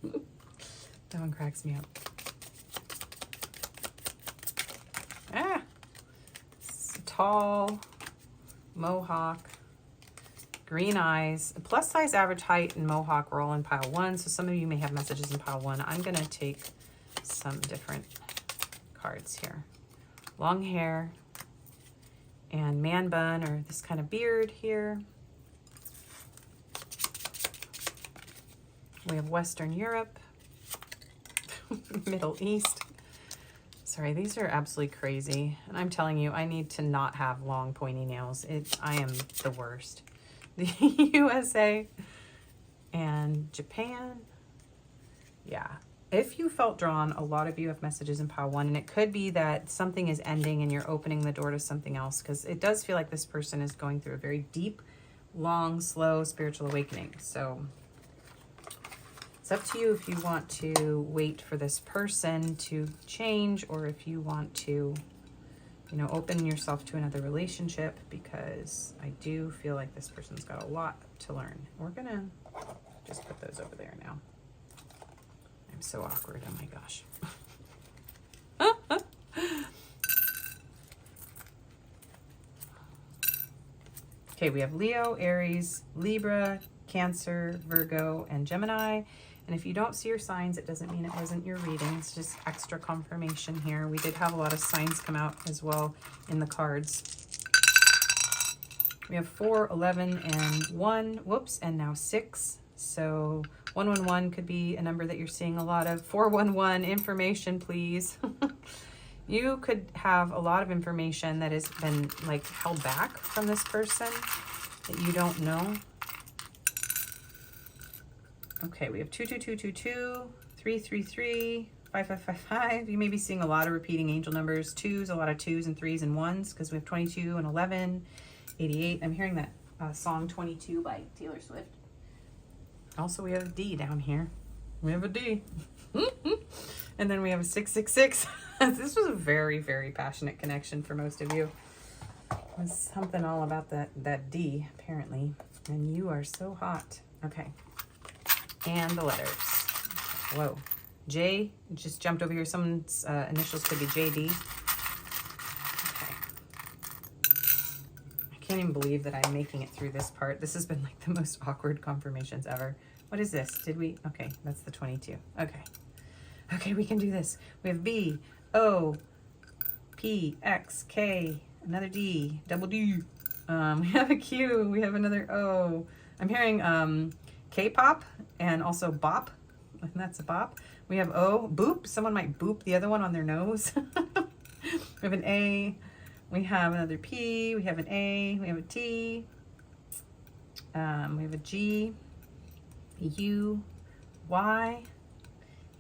That one cracks me up. tall, mohawk, green eyes, plus size, average height, and mohawk were all in pile 1. So some of you may have messages in pile 1. I'm going to take some different cards here. Long hair and man bun, or this kind of beard here. We have Western Europe, Middle East. Sorry, these are absolutely crazy. And I'm telling you, I need to not have long pointy nails. I am the worst. The USA and Japan. Yeah. If you felt drawn, a lot of you have messages in pile 1, and it could be that something is ending and you're opening the door to something else, because it does feel like this person is going through a very deep, long, slow spiritual awakening. So it's up to you if you want to wait for this person to change, or if you want to, you know, open yourself to another relationship, because I do feel like this person's got a lot to learn. We're gonna just put those over there now. I'm so awkward, oh my gosh. Okay, we have Leo, Aries, Libra, Cancer, Virgo, and Gemini. And if you don't see your signs, it doesn't mean it wasn't your reading. It's just extra confirmation here. We did have a lot of signs come out as well in the cards. We have 4, 11, and 1. Whoops, and now 6. So 111 could be a number that you're seeing a lot of. 411, information, please. You could have a lot of information that has been like held back from this person that you don't know. Okay, we have 22222, 333, 5555. You may be seeing a lot of repeating angel numbers, 2s, a lot of 2s and 3s and 1s, because we have 22 and 11, 88. I'm hearing that song 22 by Taylor Swift. Also, we have a D down here. We have a D. And then we have a 666. This was a very, very passionate connection for most of you. There's something all about that D, apparently. And you are so hot. Okay. And the letters. Whoa. J just jumped over here. Someone's initials could be JD. Okay. I can't even believe that I'm making it through this part. This has been like the most awkward confirmations ever. What is this? Did we? Okay, that's the 22. Okay. Okay, we can do this. We have B, O, P, X, K, another D, double D. We have a Q. We have another O. I'm hearing K-pop and also bop. And that's a bop. We have O, boop. Someone might boop the other one on their nose. We have an A. We have another P. We have an A. We have a T. We have a G, a U, Y.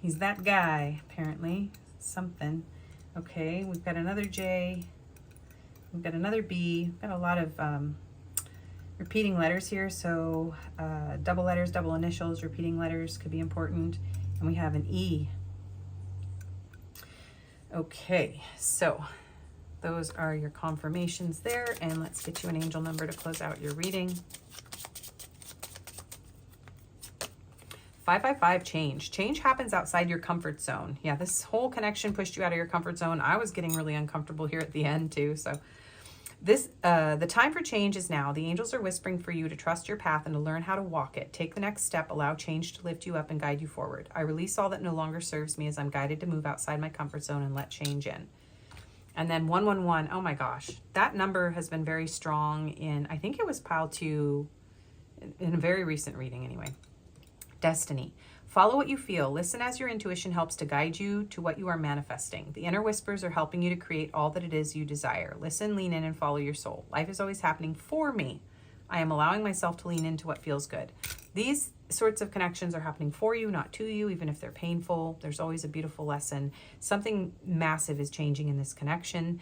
He's that guy, apparently. Something. Okay, we've got another J. We've got another B. We've got a lot of repeating letters here. So double letters, double initials, repeating letters could be important. And we have an E. Okay, so those are your confirmations there. And let's get you an angel number to close out your reading. 555, change. Change happens outside your comfort zone. Yeah, this whole connection pushed you out of your comfort zone. I was getting really uncomfortable here at the end too. So this, the time for change is now. The angels are whispering for you to trust your path and to learn how to walk it. Take the next step. Allow change to lift you up and guide you forward. I release all that no longer serves me as I'm guided to move outside my comfort zone and let change in. And then 111. Oh my gosh. That number has been very strong in, I think it was pile 2 in a very recent reading anyway. Destiny. Follow what you feel. Listen as your intuition helps to guide you to what you are manifesting. The inner whispers are helping you to create all that it is you desire. Listen, lean in, and follow your soul. Life is always happening for me. I am allowing myself to lean into what feels good. These sorts of connections are happening for you, not to you, even if they're painful. There's always a beautiful lesson. Something massive is changing in this connection.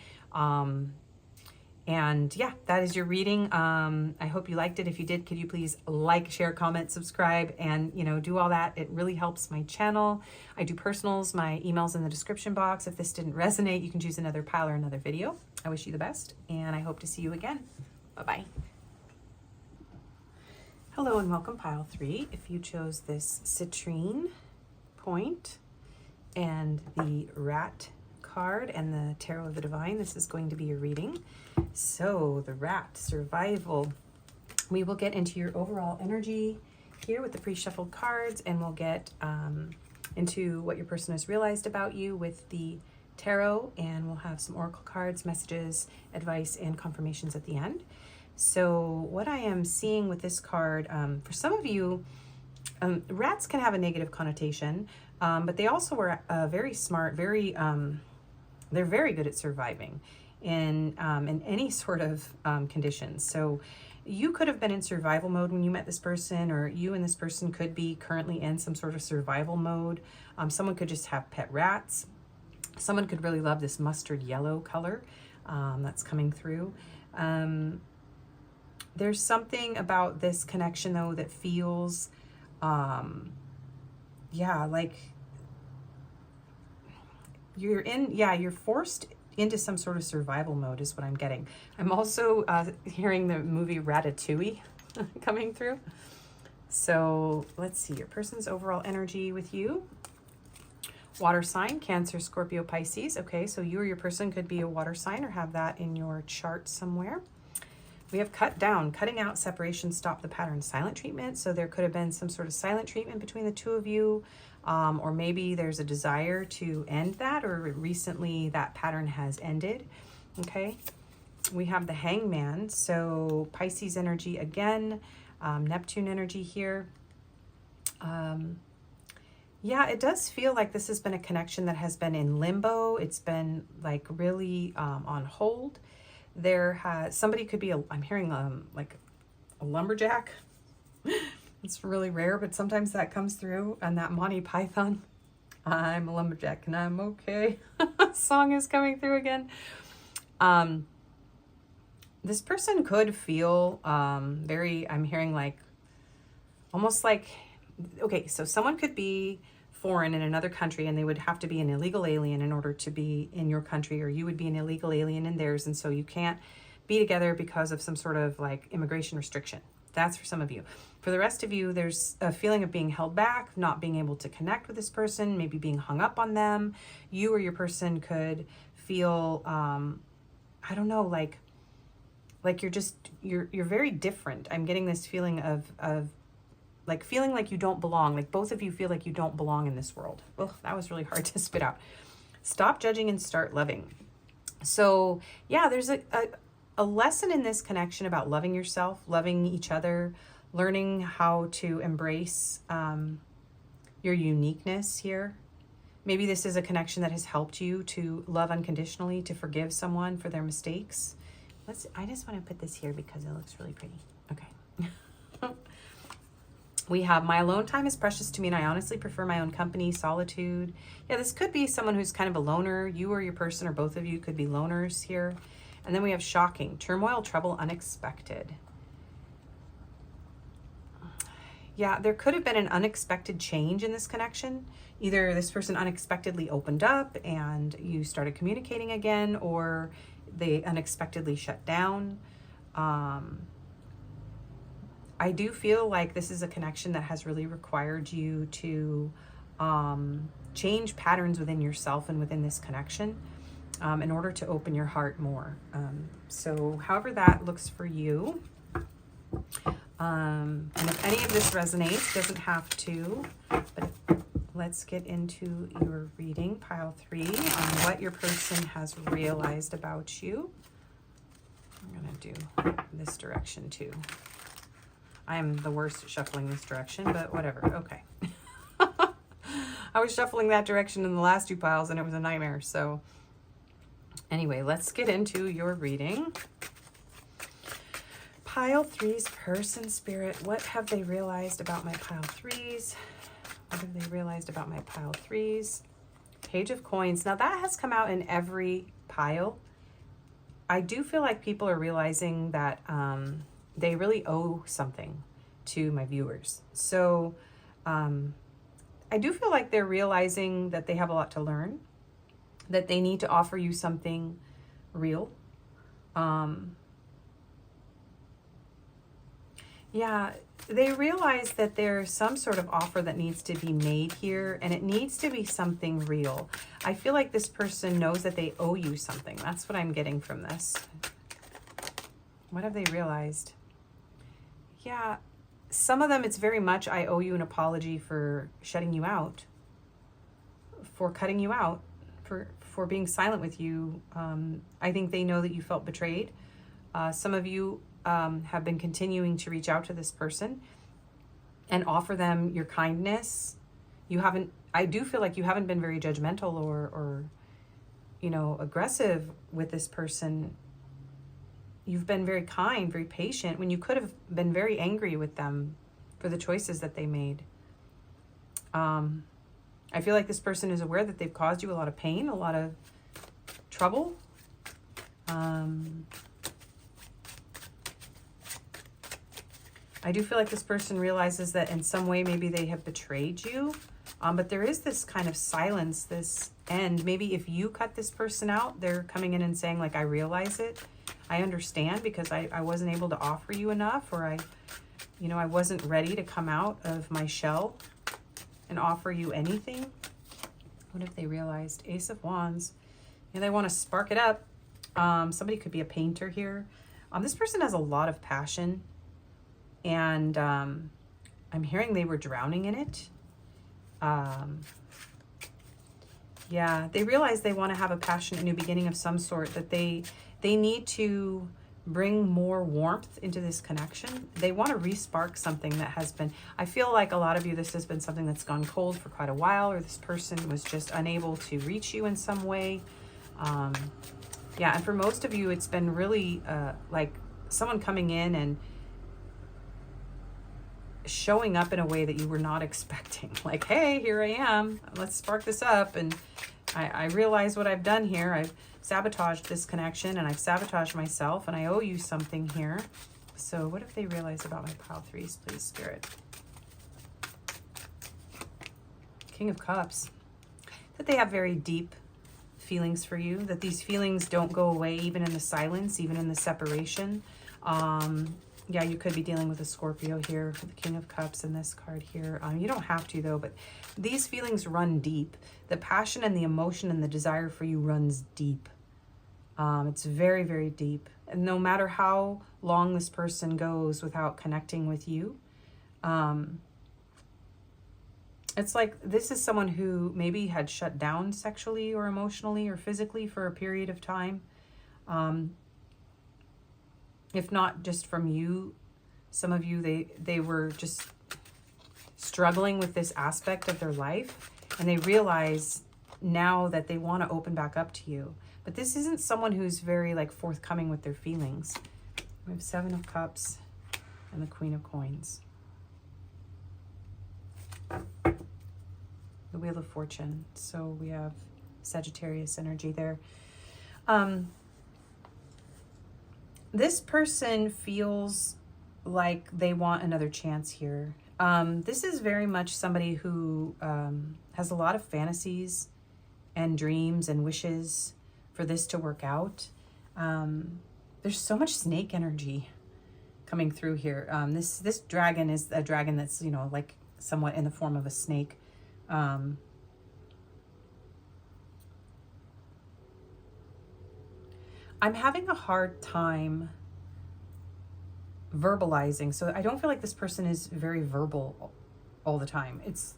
And yeah, that is your reading. I hope you liked it. If you did, could you please like, share, comment, subscribe, and do all that. It really helps my channel. I do personals. My email's in the description box. If this didn't resonate, you can choose another pile or another video. I wish you the best, and I hope to see you again. Bye-bye. Hello and welcome, pile 3. If you chose this citrine point and the rat card and the Tarot of the Divine. This is going to be your reading. So the Rat, survival. We will get into your overall energy here with the pre-shuffled cards, and we'll get into what your person has realized about you with the tarot, and we'll have some oracle cards, messages, advice, and confirmations at the end. So what I am seeing with this card, for some of you, rats can have a negative connotation, but they also are very smart, they're very good at surviving in any sort of conditions. So you could have been in survival mode when you met this person, or you and this person could be currently in some sort of survival mode. Someone could just have pet rats. Someone could really love this mustard yellow color that's coming through. There's something about this connection, though, that feels, yeah, like you're forced into some sort of survival mode is what I'm getting. I'm also hearing the movie Ratatouille coming through. So let's see your person's overall energy with you. Water sign, Cancer, Scorpio, Pisces. Okay, so you or your person could be a water sign or have that in your chart somewhere. We have cut down, cutting out, separation, stop the pattern, silent treatment. So there could have been some sort of silent treatment between the two of you, or maybe there's a desire to end that, or recently that pattern has ended. Okay, we have the Hangman. So Pisces energy again, Neptune energy here. Yeah, it does feel like this has been a connection that has been in limbo. It's been like really on hold. Somebody could be I'm hearing like a lumberjack. It's really rare, but sometimes that comes through. And that Monty Python, I'm a lumberjack and I'm okay, song is coming through again. This person could feel I'm hearing like, almost like, okay, so someone could be foreign in another country and they would have to be an illegal alien in order to be in your country, or you would be an illegal alien in theirs, and so you can't be together because of some sort of like immigration restriction. That's for some of you. For the rest of you, there's a feeling of being held back, not being able to connect with this person, maybe being hung up on them. You or your person could feel, I don't know, like you're very different. I'm getting this feeling of like feeling like you don't belong. Like both of you feel like you don't belong in this world. Well, that was really hard to spit out. Stop judging and start loving. So yeah, there's a lesson in this connection about loving yourself, loving each other, learning how to embrace your uniqueness here. Maybe this is a connection that has helped you to love unconditionally, to forgive someone for their mistakes. I just want to put this here because it looks really pretty. Okay. We have my alone time is precious to me and I honestly prefer my own company, solitude. Yeah, this could be someone who's kind of a loner. You or your person or both of you could be loners here. And then we have shocking, turmoil, trouble, unexpected. Yeah, there could have been an unexpected change in this connection. Either this person unexpectedly opened up and you started communicating again, or they unexpectedly shut down. I do feel like this is a connection that has really required you to change patterns within yourself and within this connection in order to open your heart more. So however that looks for you. And if any of this resonates, doesn't have to, but let's get into your reading, pile 3, on what your person has realized about you. I'm going to do this direction too. I am the worst at shuffling this direction, but whatever. Okay. I was shuffling that direction in the last 2 piles and it was a nightmare. So anyway, let's get into your reading. Pile 3's person spirit. What have they realized about my pile 3s? What have they realized about my pile 3s? Page of coins. Now that has come out in every pile. I do feel like people are realizing that they really owe something to my viewers. So I do feel like they're realizing that they have a lot to learn, that they need to offer you something real. Yeah, they realize that there's some sort of offer that needs to be made here, and it needs to be something real. I feel like this person knows that they owe you something. That's what I'm getting from this. What have they realized? Yeah, some of them, it's very much, I owe you an apology for shutting you out, for cutting you out, for being silent with you. I think they know that you felt betrayed. Some of you have been continuing to reach out to this person and offer them your kindness. You haven't, I do feel like you haven't been very judgmental or you know, aggressive with this person. You've been very kind, very patient, when you could have been very angry with them for the choices that they made. I feel like this person is aware that they've caused you a lot of pain, a lot of trouble. I do feel like this person realizes that in some way maybe they have betrayed you. But there is this kind of silence, this end. Maybe if you cut this person out, they're coming in and saying, like, I realize it. I understand because I wasn't able to offer you enough, or I wasn't ready to come out of my shell and offer you anything. What if they realized? Ace of Wands. And they want to spark it up. Somebody could be a painter here. This person has a lot of passion. And I'm hearing they were drowning in it. Yeah, they realize they want to have a passionate new beginning of some sort, that they need to bring more warmth into this connection. They want to respark something that has been, I feel like a lot of you, this has been something that's gone cold for quite a while, or this person was just unable to reach you in some way. Yeah, and for most of you, it's been really like someone coming in and showing up in a way that you were not expecting. Like, hey, here I am. Let's spark this up. And I realize what I've done here. I've sabotaged this connection, and I've sabotaged myself, and I owe you something here. So what if they realize about my pile threes, please, Spirit? King of Cups. That they have very deep feelings for you, that these feelings don't go away even in the silence, even in the separation. Yeah, you could be dealing with a Scorpio here, the King of Cups in this card here. You don't have to, though, but these feelings run deep. The passion and the emotion and the desire for you runs deep. It's very, very deep. And no matter how long this person goes without connecting with you, it's like this is someone who maybe had shut down sexually or emotionally or physically for a period of time. If not just from you, some of you, they were just struggling with this aspect of their life, and they realize now that they want to open back up to you. But this isn't someone who's very like forthcoming with their feelings. We have Seven of Cups and the Queen of Coins. The Wheel of Fortune. So we have Sagittarius energy there. This person feels like they want another chance here. This is very much somebody who has a lot of fantasies and dreams and wishes for this to work out. There's so much snake energy coming through here. This dragon is a dragon that's, you know, like somewhat in the form of a snake. I'm having a hard time verbalizing. So I don't feel like this person is very verbal all the time. It's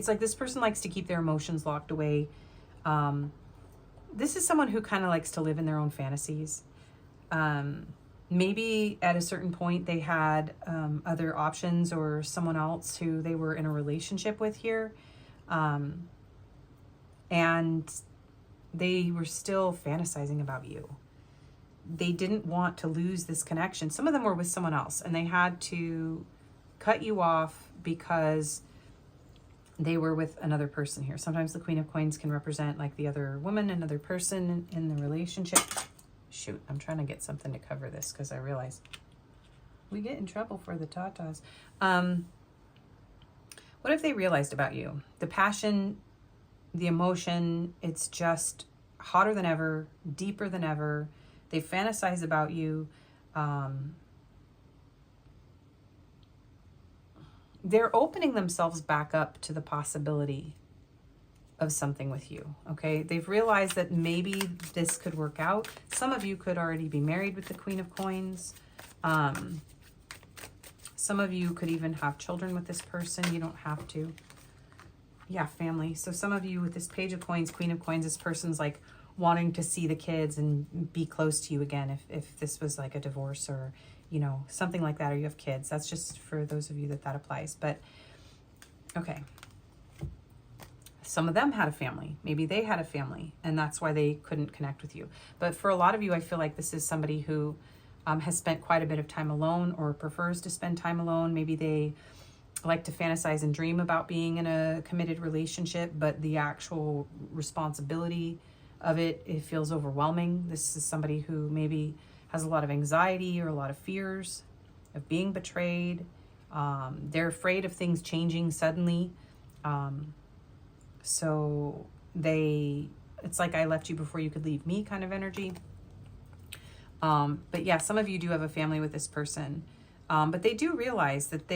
like this person likes to keep their emotions locked away. This is someone who kind of likes to live in their own fantasies. Maybe at a certain point they had other options or someone else who they were in a relationship with here. And they were still fantasizing about you. They didn't want to lose this connection. Some of them were with someone else, and they had to cut you off because they were with another person here. Sometimes the Queen of Coins can represent like the other woman, another person in the relationship. Shoot, I'm trying to get something to cover this because I realize we get in trouble for the tatas. What if they realized about you? The passion, the emotion, it's just hotter than ever, deeper than ever. They fantasize about you. they're opening themselves back up to the possibility of something with you, okay? They've realized that maybe this could work out. Some of you could already be married with the Queen of Coins. Some of you could even have children with this person. You don't have to. Yeah, family. So some of you with this Page of Coins, Queen of Coins, this person's like wanting to see the kids and be close to you again if this was like a divorce or, you know, something like that, or you have kids. That's just for those of you that applies. But, okay. Some of them had a family. Maybe they had a family, and that's why they couldn't connect with you. But for a lot of you, I feel like this is somebody who has spent quite a bit of time alone or prefers to spend time alone. Maybe they like to fantasize and dream about being in a committed relationship, but the actual responsibility of it feels overwhelming. This is somebody who maybe has a lot of anxiety or a lot of fears of being betrayed. They're afraid of things changing suddenly. So it's like I left you before you could leave me kind of energy. But yeah, some of you do have a family with this person. But they do realize that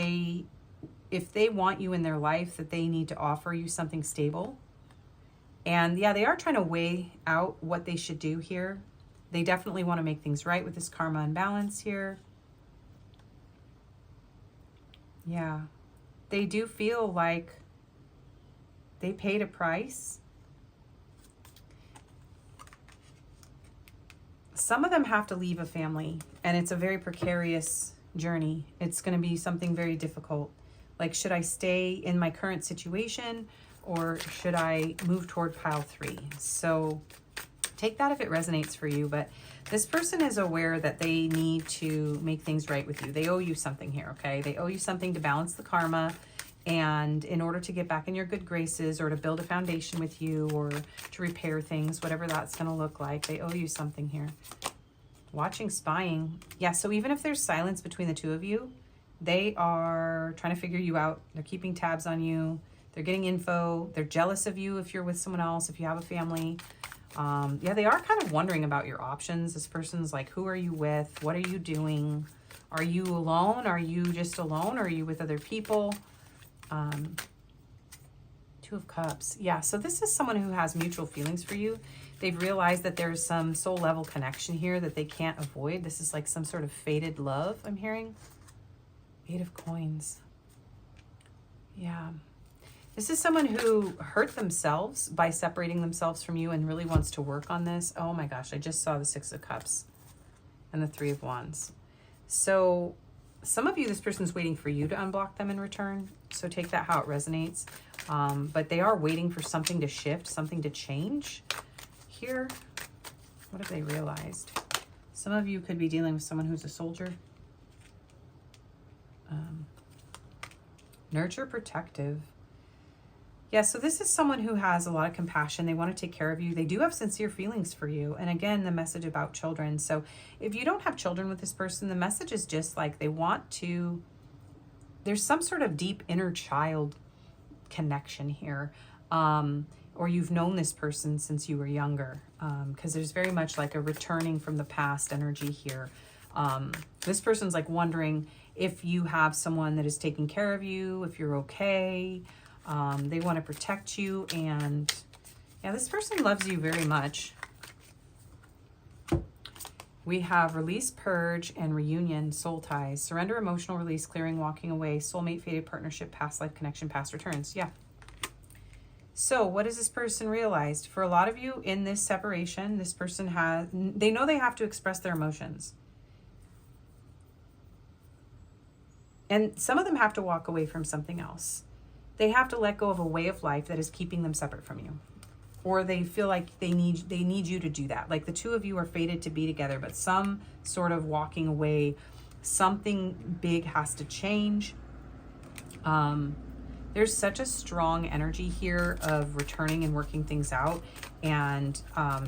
if they want you in their life, that they need to offer you something stable. And yeah, they are trying to weigh out what they should do here. They definitely want to make things right with this karma imbalance here. Yeah, they do feel like they paid a price. Some of them have to leave a family, and it's a very precarious journey. It's going to be something very difficult. Like, should I stay in my current situation, or should I move toward pile 3? So take that if it resonates for you. But this person is aware that they need to make things right with you. They owe you something here, okay? They owe you something to balance the karma. And in order to get back in your good graces, or to build a foundation with you, or to repair things, whatever that's going to look like, they owe you something here. Watching, spying. Yeah, so even if there's silence between the two of you, they are trying to figure you out. They're keeping tabs on you. They're getting info. They're jealous of you if you're with someone else, if you have a family. Yeah, they are kind of wondering about your options. This person's like, who are you with? What are you doing? Are you alone? Are you just alone? Or are you with other people? Two of Cups. Yeah, so this is someone who has mutual feelings for you. They've realized that there's some soul level connection here that they can't avoid. This is like some sort of fated love, I'm hearing. 8 of Coins. Yeah. This is someone who hurt themselves by separating themselves from you and really wants to work on this. Oh my gosh, I just saw the 6 of Cups and the 3 of Wands. So some of you, this person's waiting for you to unblock them in return. So take that how it resonates. But they are waiting for something to shift, something to change here. What have they realized? Some of you could be dealing with someone who's a soldier. Nurture, protective. Yeah, so this is someone who has a lot of compassion. They want to take care of you. They do have sincere feelings for you. And again, the message about children. So if you don't have children with this person, the message is just like they want to, there's some sort of deep inner child connection here. Or you've known this person since you were younger. Because there's very much like a returning from the past energy here. This person's like wondering if you have someone that is taking care of you, if you're okay. They want to protect you, and yeah, this person loves you very much. We have release, purge, and reunion, soul ties, surrender, emotional release, clearing, walking away, soulmate, fated partnership, past life connection, past returns. Yeah. So what has this person realized? For a lot of you in this separation, this person they know they have to express their emotions. And some of them have to walk away from something else. They have to let go of a way of life that is keeping them separate from you. Or they feel like they need you to do that. Like the two of you are fated to be together, but some sort of walking away, something big has to change. There's such a strong energy here of returning and working things out, and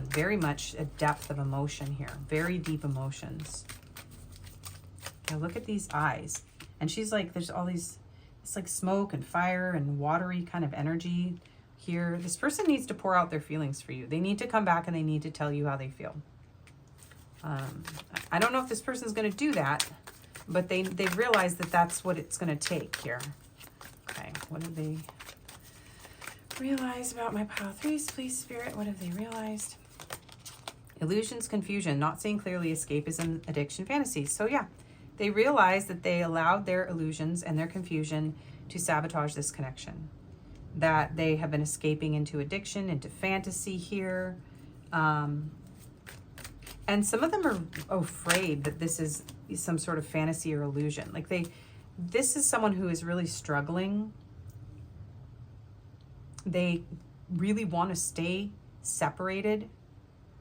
very much a depth of emotion here, very deep emotions. Now look at these eyes. And she's like, there's all these, it's like smoke and fire and watery kind of energy here. This person needs to pour out their feelings for you. They need to come back and they need to tell you how they feel. I don't know if this person's going to do that, but they've realized that that's what it's going to take here. What have they realized about my pile threes, please, Spirit? What have they realized? Illusions, confusion, not seeing clearly, escapism, addiction, fantasies. So yeah, they realized that they allowed their illusions and their confusion to sabotage this connection. That they have been escaping into addiction, into fantasy here. And some of them are afraid that this is some sort of fantasy or illusion. Like this is someone who is really struggling. They really want to stay separated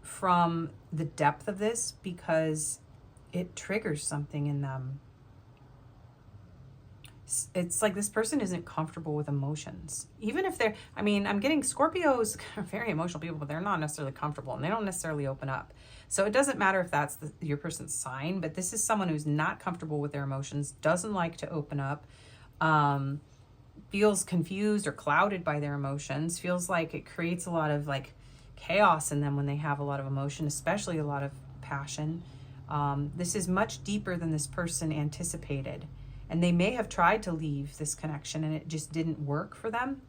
from the depth of this because it triggers something in them. It's like this person isn't comfortable with emotions. Even if they're, I mean, I'm getting Scorpios are very emotional people, but they're not necessarily comfortable and they don't necessarily open up. So it doesn't matter if that's your person's sign, but this is someone who's not comfortable with their emotions, doesn't like to open up, feels confused or clouded by their emotions, feels like it creates a lot of like chaos in them when they have a lot of emotion, especially a lot of passion. This is much deeper than this person anticipated. And they may have tried to leave this connection and it just didn't work for them.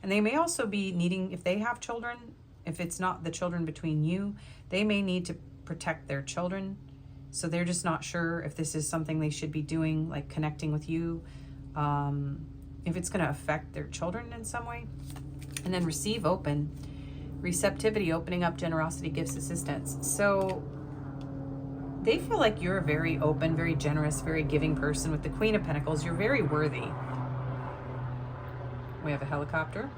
And they may also be needing, if they have children, if it's not the children between you, they may need to protect their children. So they're just not sure if this is something they should be doing, like connecting with you, if it's going to affect their children in some way. And then receive, open, receptivity, opening up, generosity, gifts, assistance. So they feel like you're a very open, very generous, very giving person. With the Queen of Pentacles, you're very worthy. We have a helicopter,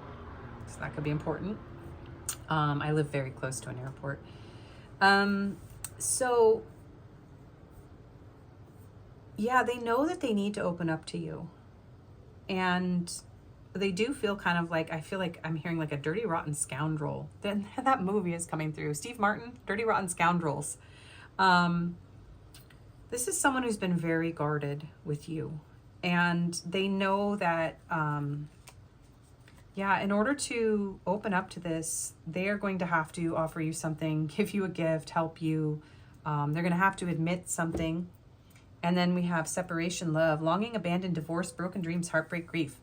so that could be important. I live very close to an airport. So yeah, they know that they need to open up to you. And they do feel kind of like, I feel like I'm hearing like a dirty, rotten scoundrel. Then that movie is coming through. Steve Martin, Dirty, Rotten Scoundrels. This is someone who's been very guarded with you. And they know that, yeah, in order to open up to this, they are going to have to offer you something, give you a gift, help you. They're going to have to admit something. And then we have separation, love, longing, abandon, divorce, broken dreams, heartbreak, grief.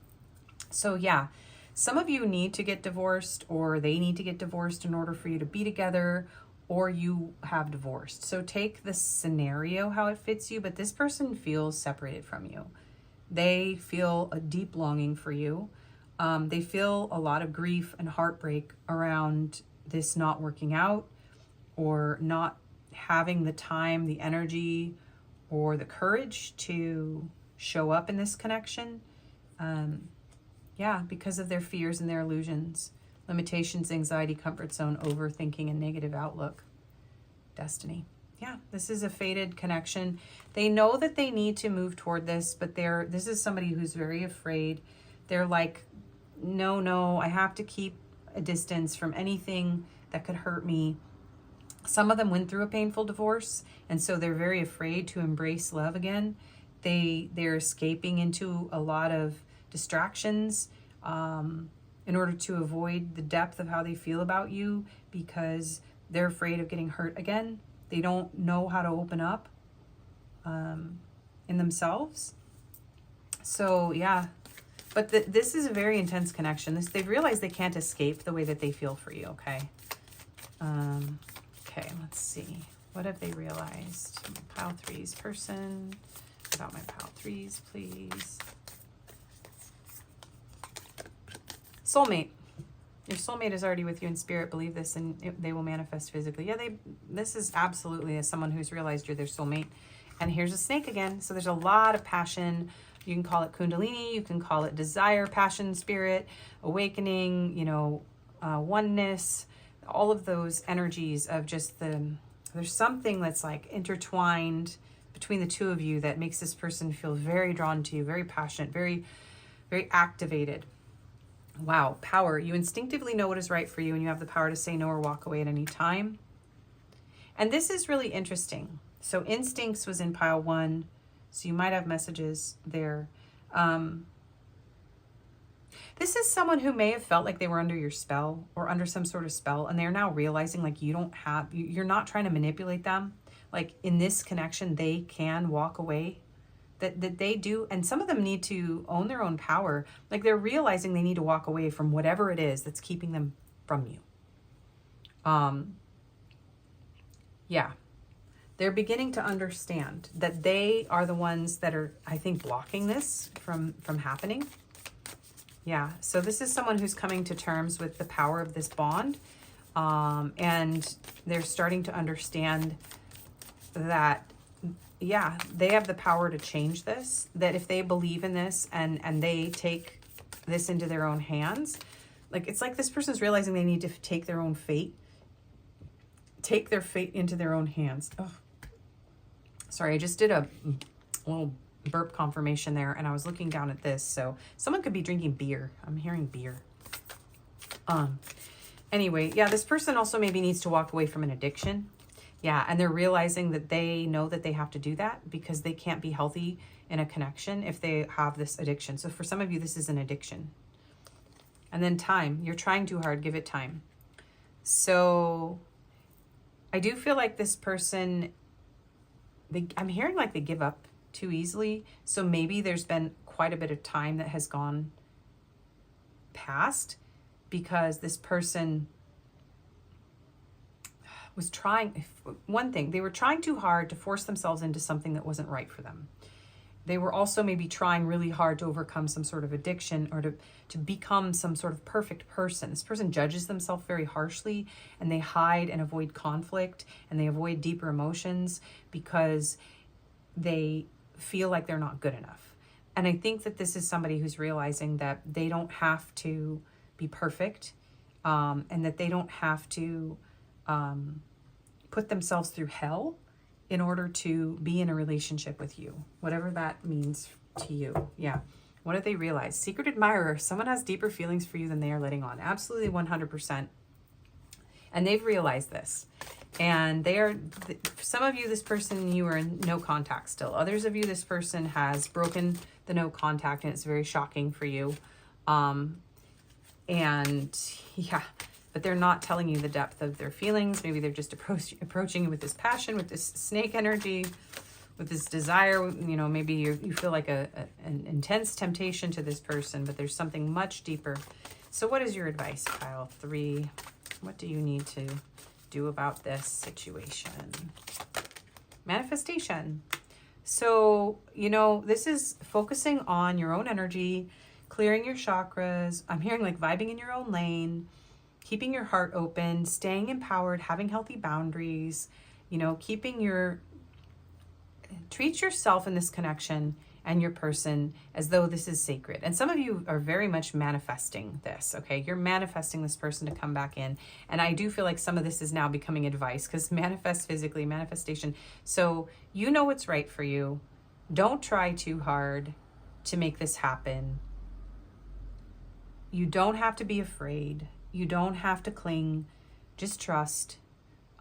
So yeah, some of you need to get divorced, or they need to get divorced in order for you to be together, or you have divorced. So take the scenario how it fits you, but this person feels separated from you. They feel a deep longing for you. They feel a lot of grief and heartbreak around this not working out, or not having the time, the energy, or the courage to show up in this connection. Yeah, because of their fears and their illusions, limitations, anxiety, comfort zone, overthinking, and negative outlook. Destiny. Yeah, this is a fated connection. They know that they need to move toward this, but this is somebody who's very afraid. They're like, no, I have to keep a distance from anything that could hurt me. Some of them went through a painful divorce, and so they're very afraid to embrace love again. They're escaping into a lot of distractions in order to avoid the depth of how they feel about you, because they're afraid of getting hurt again. They don't know how to open up in themselves. So yeah, but this is a very intense connection. They've realized they can't escape the way that they feel for you, okay? Okay, let's see. What have they realized? My pile threes person. About my pile threes, please. Soulmate. Your soulmate is already with you in spirit. Believe this, and they will manifest physically. Yeah, this is absolutely as someone who's realized you're their soulmate. And here's a snake again. So there's a lot of passion. You can call it Kundalini. You can call it desire, passion, spirit, awakening, oneness. All of those energies of just there's something that's like intertwined between the two of you that makes this person feel very drawn to you, very passionate, very, very activated. Wow, power. You instinctively know what is right for you, and you have the power to say no or walk away at any time. And this is really interesting. So instincts was in pile 1. So you might have messages there. This is someone who may have felt like they were under your spell or under some sort of spell, and they're now realizing like you're not trying to manipulate them. Like in this connection, they can walk away that they do. And some of them need to own their own power. Like they're realizing they need to walk away from whatever it is that's keeping them from you. Yeah. They're beginning to understand that they are the ones that are, I think, blocking this from happening. Yeah. So this is someone who's coming to terms with the power of this bond. And they're starting to understand that, yeah, they have the power to change this, that if they believe in this and they take this into their own hands, like, it's like this person's realizing they need to take their own fate, take their fate into their own hands. Oh, sorry, I just did a little burp confirmation there, and I was looking down at this. So someone could be drinking beer. I'm hearing beer. Anyway, yeah, this person also maybe needs to walk away from an addiction. Yeah, and they're realizing that they know that they have to do that because they can't be healthy in a connection if they have this addiction. So for some of you, this is an addiction. And then time. You're trying too hard. Give it time. So I do feel like this person, I'm hearing like they give up too easily. So maybe there's been quite a bit of time that has gone past because this person was trying, one thing, they were trying too hard to force themselves into something that wasn't right for them. They were also maybe trying really hard to overcome some sort of addiction or to become some sort of perfect person. This person judges themselves very harshly, and they hide and avoid conflict, and they avoid deeper emotions because they feel like they're not good enough. And I think that this is somebody who's realizing that they don't have to be perfect, and that they don't have to put themselves through hell in order to be in a relationship with you, whatever that means to you. Yeah. What do they realize? Secret admirer. Someone has deeper feelings for you than they are letting on. Absolutely 100%. And they've realized this. And they are, some of you, this person, you are in no contact still. Others of you, this person has broken the no contact, and it's very shocking for you. And yeah, but they're not telling you the depth of their feelings. Maybe they're just approaching you with this passion, with this snake energy, with this desire. You know, maybe you feel like an intense temptation to this person, but there's something much deeper. So what is your advice, pile 3? What do you need to do about this situation? Manifestation. So, you know, this is focusing on your own energy, clearing your chakras. I'm hearing like vibing in your own lane, keeping your heart open, staying empowered, having healthy boundaries, you know, treat yourself in this connection and your person as though this is sacred. And some of you are very much manifesting this, okay? You're manifesting this person to come back in. And I do feel like some of this is now becoming advice, because manifest physically, manifestation. So you know what's right for you. Don't try too hard to make this happen. You don't have to be afraid. You don't have to cling. Just trust.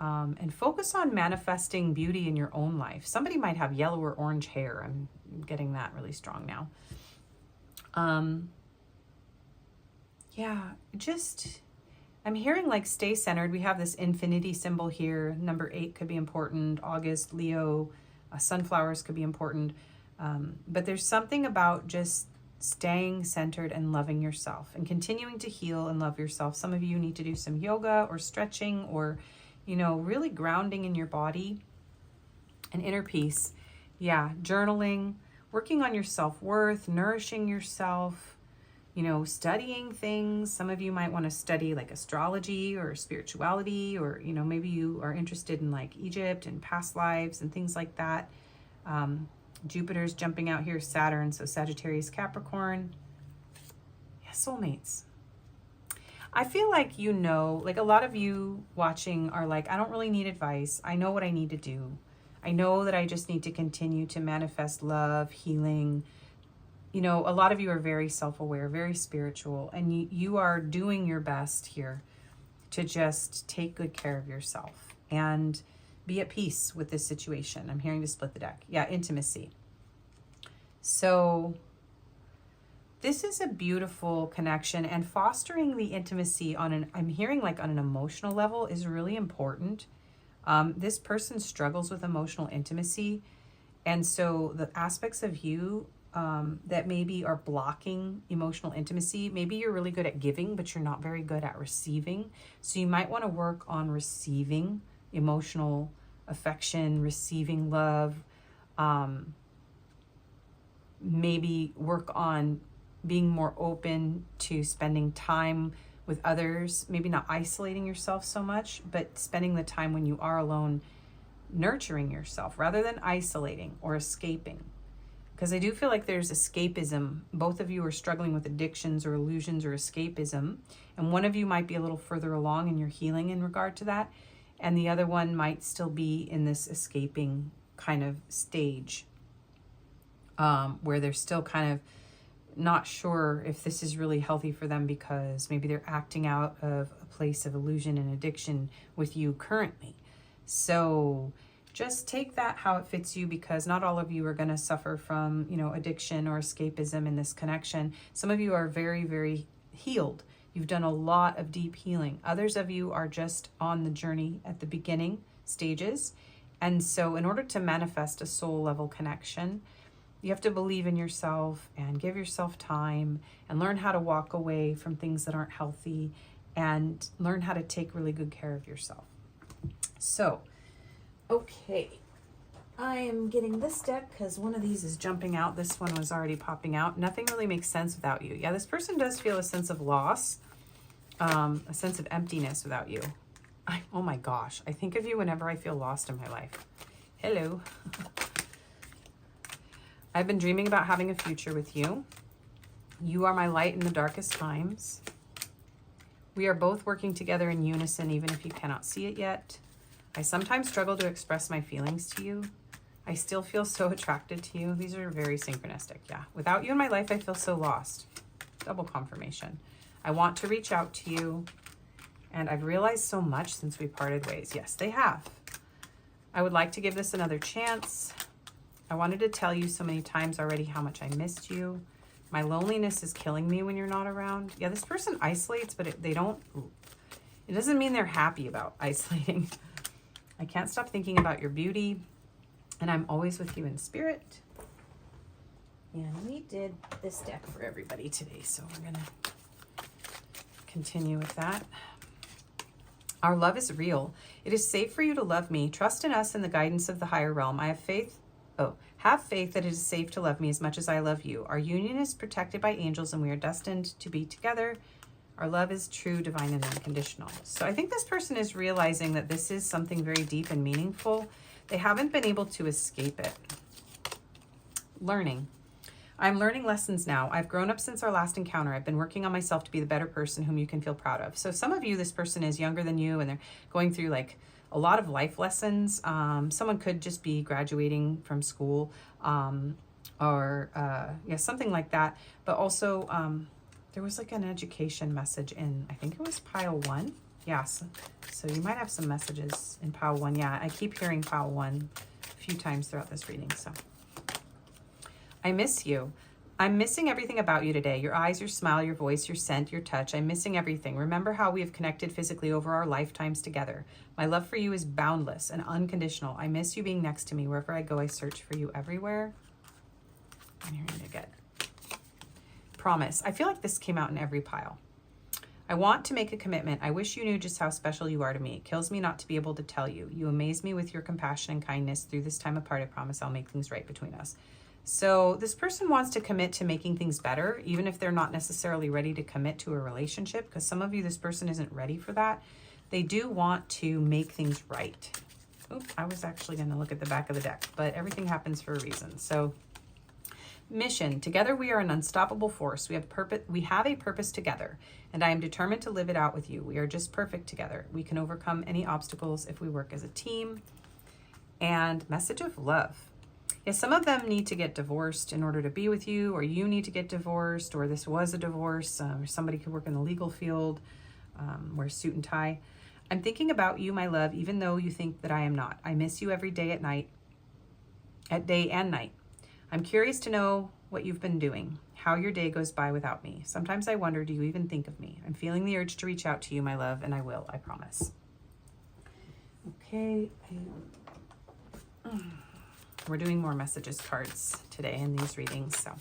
And focus on manifesting beauty in your own life. Somebody might have yellow or orange hair. I'm getting that really strong now. Yeah, just, I'm hearing like stay centered. We have this infinity symbol here. Number 8 could be important. August, Leo, sunflowers could be important. But there's something about just staying centered and loving yourself and continuing to heal and love yourself. Some of you need to do some yoga or stretching or, you know, really grounding in your body and inner peace. Yeah, journaling, working on your self-worth, nourishing yourself, you know, studying things. Some of you might want to study like astrology or spirituality, or, you know, maybe you are interested in like Egypt and past lives and things like that. Jupiter's jumping out here, Saturn, so Sagittarius, Capricorn. Yeah, soulmates. I feel like, you know, like a lot of you watching are like, I don't really need advice. I know what I need to do. I know that I just need to continue to manifest love, healing. You know, a lot of you are very self-aware, very spiritual, and you are doing your best here to just take good care of yourself and be at peace with this situation. I'm hearing to split the deck. Yeah, intimacy. So this is a beautiful connection, and fostering the intimacy I'm hearing like on an emotional level is really important. This person struggles with emotional intimacy, And so the aspects of you that maybe are blocking emotional intimacy, maybe you're really good at giving, but you're not very good at receiving. So you might want to work on receiving emotional affection, receiving love. Maybe work on being more open to spending time with others, maybe not isolating yourself so much, but spending the time when you are alone, nurturing yourself rather than isolating or escaping. Because I do feel like there's escapism. Both of you are struggling with addictions or illusions or escapism. And one of you might be a little further along in your healing in regard to that. And the other one might still be in this escaping kind of stage where they're still kind of not sure if this is really healthy for them, because maybe they're acting out of a place of illusion and addiction with you currently. So just take that how it fits you, because not all of you are going to suffer from, addiction or escapism in this connection. Some of you are very, very healed. You've done a lot of deep healing. Others of you are just on the journey at the beginning stages. And so in order to manifest a soul level connection, you have to believe in yourself and give yourself time and learn how to walk away from things that aren't healthy and learn how to take really good care of yourself. So, okay, I am getting this deck because one of these is jumping out. This one was already popping out. Nothing really makes sense without you. Yeah, this person does feel a sense of loss, a sense of emptiness without you. Oh my gosh, I think of you whenever I feel lost in my life. Hello. I've been dreaming about having a future with you. You are my light in the darkest times. We are both working together in unison, even if you cannot see it yet. I sometimes struggle to express my feelings to you. I still feel so attracted to you. These are very synchronistic, yeah. Without you in my life, I feel so lost. Double confirmation. I want to reach out to you, and I've realized so much since we parted ways. Yes, they have. I would like to give this another chance. I wanted to tell you so many times already how much I missed you. My loneliness is killing me when you're not around. Yeah, this person isolates, but it doesn't mean they're happy about isolating. I can't stop thinking about your beauty, and I'm always with you in spirit. And we did this deck for everybody today, so we're going to continue with that. Our love is real. It is safe for you to love me. Trust in us and the guidance of the higher realm. Have faith that it is safe to love me as much as I love you. Our union is protected by angels, and we are destined to be together. Our love is true, divine, and unconditional. So I think this person is realizing that this is something very deep and meaningful. They haven't been able to escape it. Learning. I'm learning lessons now. I've grown up since our last encounter. I've been working on myself to be the better person whom you can feel proud of. So some of you, this person is younger than you, and they're going through like a lot of life lessons. Someone could just be graduating from school or something like that. But also there was like an education message in, I think it was pile 1. Yes. So you might have some messages in pile 1. Yeah, I keep hearing pile 1 a few times throughout this reading. So I miss you. I'm missing everything about you today. Your eyes, your smile, your voice, your scent, your touch. I'm missing everything. Remember how we have connected physically over our lifetimes together. My love for you is boundless and unconditional. I miss you being next to me. Wherever I go, I search for you everywhere. And you're going to get promise. I feel like this came out in every pile. I want to make a commitment. I wish you knew just how special you are to me. It kills me not to be able to tell you. You amaze me with your compassion and kindness. Through this time apart, I promise I'll make things right between us. So this person wants to commit to making things better, even if they're not necessarily ready to commit to a relationship, because some of you, this person isn't ready for that. They do want to make things right. Oops, I was actually going to look at the back of the deck, but everything happens for a reason. So mission. Together we are an unstoppable force. We have a purpose together, and I am determined to live it out with you. We are just perfect together. We can overcome any obstacles if we work as a team. And message of love. Yes, some of them need to get divorced in order to be with you, or you need to get divorced, or this was a divorce, or somebody could work in the legal field, wear a suit and tie. I'm thinking about you, my love, even though you think that I am not. I miss you every day at day and night. I'm curious to know what you've been doing, how your day goes by without me. Sometimes I wonder, do you even think of me? I'm feeling the urge to reach out to you, my love, and I will, I promise. Okay. We're doing more messages cards today in these readings. So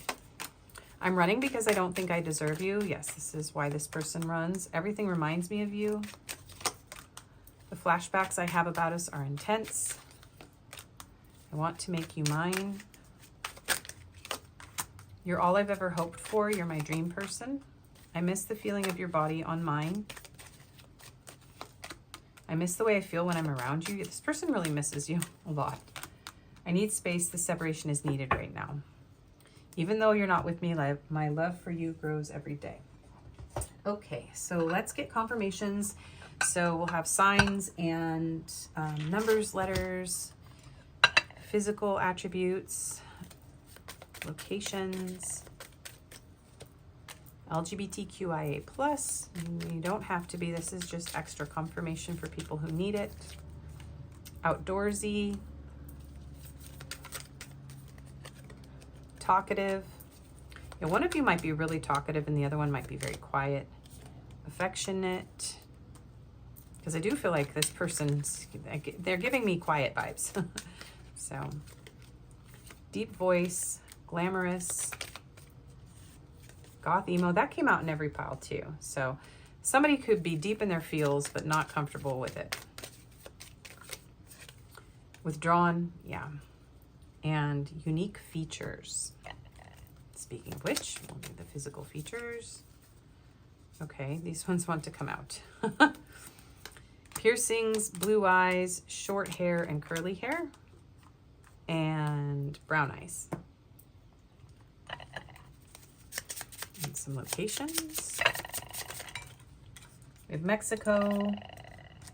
I'm running because I don't think I deserve you. Yes, this is why this person runs. Everything reminds me of you. The flashbacks I have about us are intense. I want to make you mine. You're all I've ever hoped for. You're my dream person. I miss the feeling of your body on mine. I miss the way I feel when I'm around you. This person really misses you a lot. I need space. The separation is needed right now. Even though you're not with me, my love for you grows every day. Okay, so let's get confirmations. So we'll have signs and numbers, letters, physical attributes, locations, LGBTQIA+. You don't have to be. This is just extra confirmation for people who need it. Outdoorsy, talkative. Yeah, one of you might be really talkative and the other one might be very quiet. Affectionate. Because I do feel like this person's, they're giving me quiet vibes. So, deep voice, glamorous, goth emo. That came out in every pile too. So, somebody could be deep in their feels but not comfortable with it. Withdrawn, yeah. And unique features. Speaking of which, we'll do the physical features. Okay, these ones want to come out. Piercings, blue eyes, short hair and curly hair, and brown eyes. And some locations. We have Mexico,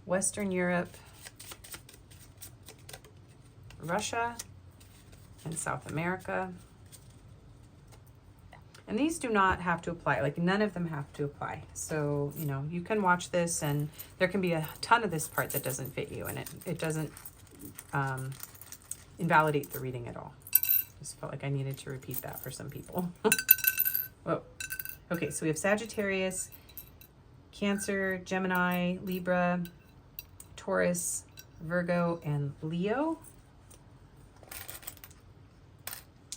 Western Europe, Russia, and South America. And these do not have to apply, like none of them have to apply. So, you know, you can watch this and there can be a ton of this part that doesn't fit you and it doesn't invalidate the reading at all. Just felt like I needed to repeat that for some people. Whoa. Okay, so we have Sagittarius, Cancer, Gemini, Libra, Taurus, Virgo, and Leo.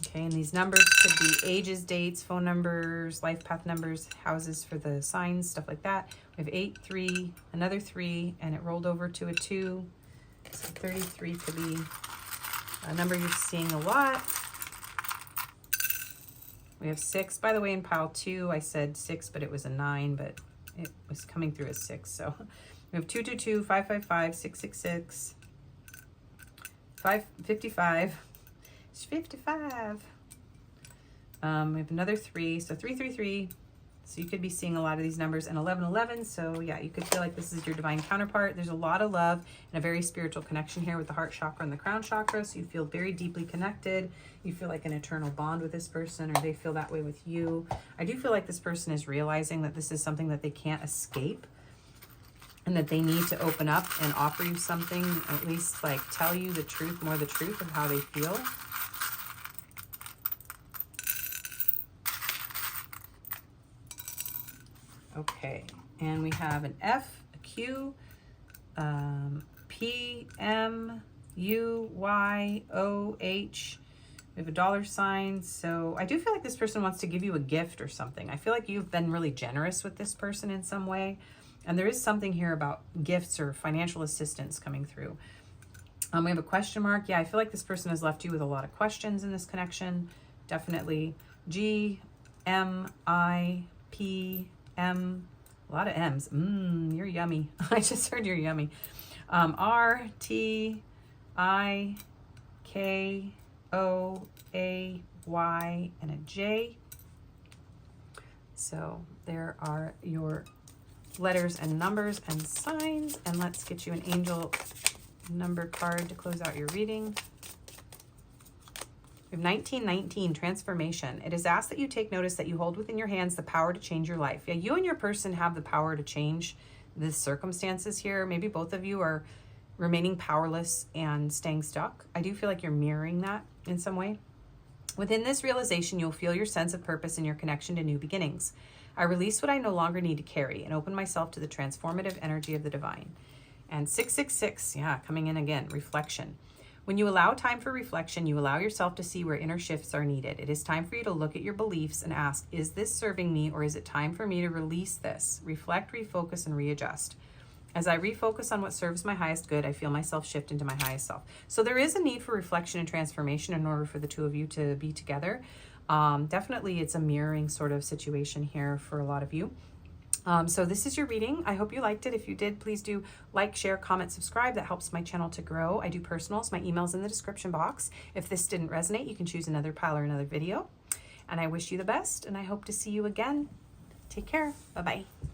Okay, and these numbers could be ages, dates, phone numbers, life path numbers, houses for the signs, stuff like that. We have 8, 3, another 3, and it rolled over to a 2. So 33 could be a number you're seeing a lot. We have 6. By the way, in pile 2, I said 6, but it was a 9, but it was coming through as 6. So we have 222, 555, 666, 555. It's 55. We have another 3, so 333. So you could be seeing a lot of these numbers, and 1111. So yeah, you could feel like this is your divine counterpart. There's a lot of love and a very spiritual connection here with the heart chakra and the crown chakra. So you feel very deeply connected. You feel like an eternal bond with this person, or they feel that way with you. I do feel like this person is realizing that this is something that they can't escape, and that they need to open up and offer you something, at least like tell you the truth, more the truth of how they feel. Okay, and we have an F, a Q, P, M, U, Y, O, H. We have a dollar sign. So I do feel like this person wants to give you a gift or something. I feel like you've been really generous with this person in some way. And there is something here about gifts or financial assistance coming through. We have a question mark. Yeah, I feel like this person has left you with a lot of questions in this connection. Definitely. G, M, I, P, M, a lot of M's. You're yummy. I just heard you're yummy. R, T, I, K, O, A, Y, and a J. So there are your letters and numbers and signs. And let's get you an angel number card to close out your reading. We have 1919, transformation. It is asked that you take notice that you hold within your hands the power to change your life. Yeah, you and your person have the power to change the circumstances here. Maybe both of you are remaining powerless and staying stuck. I do feel like you're mirroring that in some way. Within this realization, you'll feel your sense of purpose and your connection to new beginnings. I release what I no longer need to carry and open myself to the transformative energy of the divine. And 666, yeah, coming in again, reflection. When you allow time for reflection, you allow yourself to see where inner shifts are needed. It is time for you to look at your beliefs and ask, is this serving me, or is it time for me to release this? Reflect, refocus, and readjust. As I refocus on what serves my highest good, I feel myself shift into my highest self. So there is a need for reflection and transformation in order for the two of you to be together. Definitely it's a mirroring sort of situation here for a lot of you. So this is your reading. I hope you liked it. If you did, please do like, share, comment, subscribe. That helps my channel to grow. I do personals. My email's in the description box. If this didn't resonate, you can choose another pile or another video. And I wish you the best, and I hope to see you again. Take care. Bye-bye.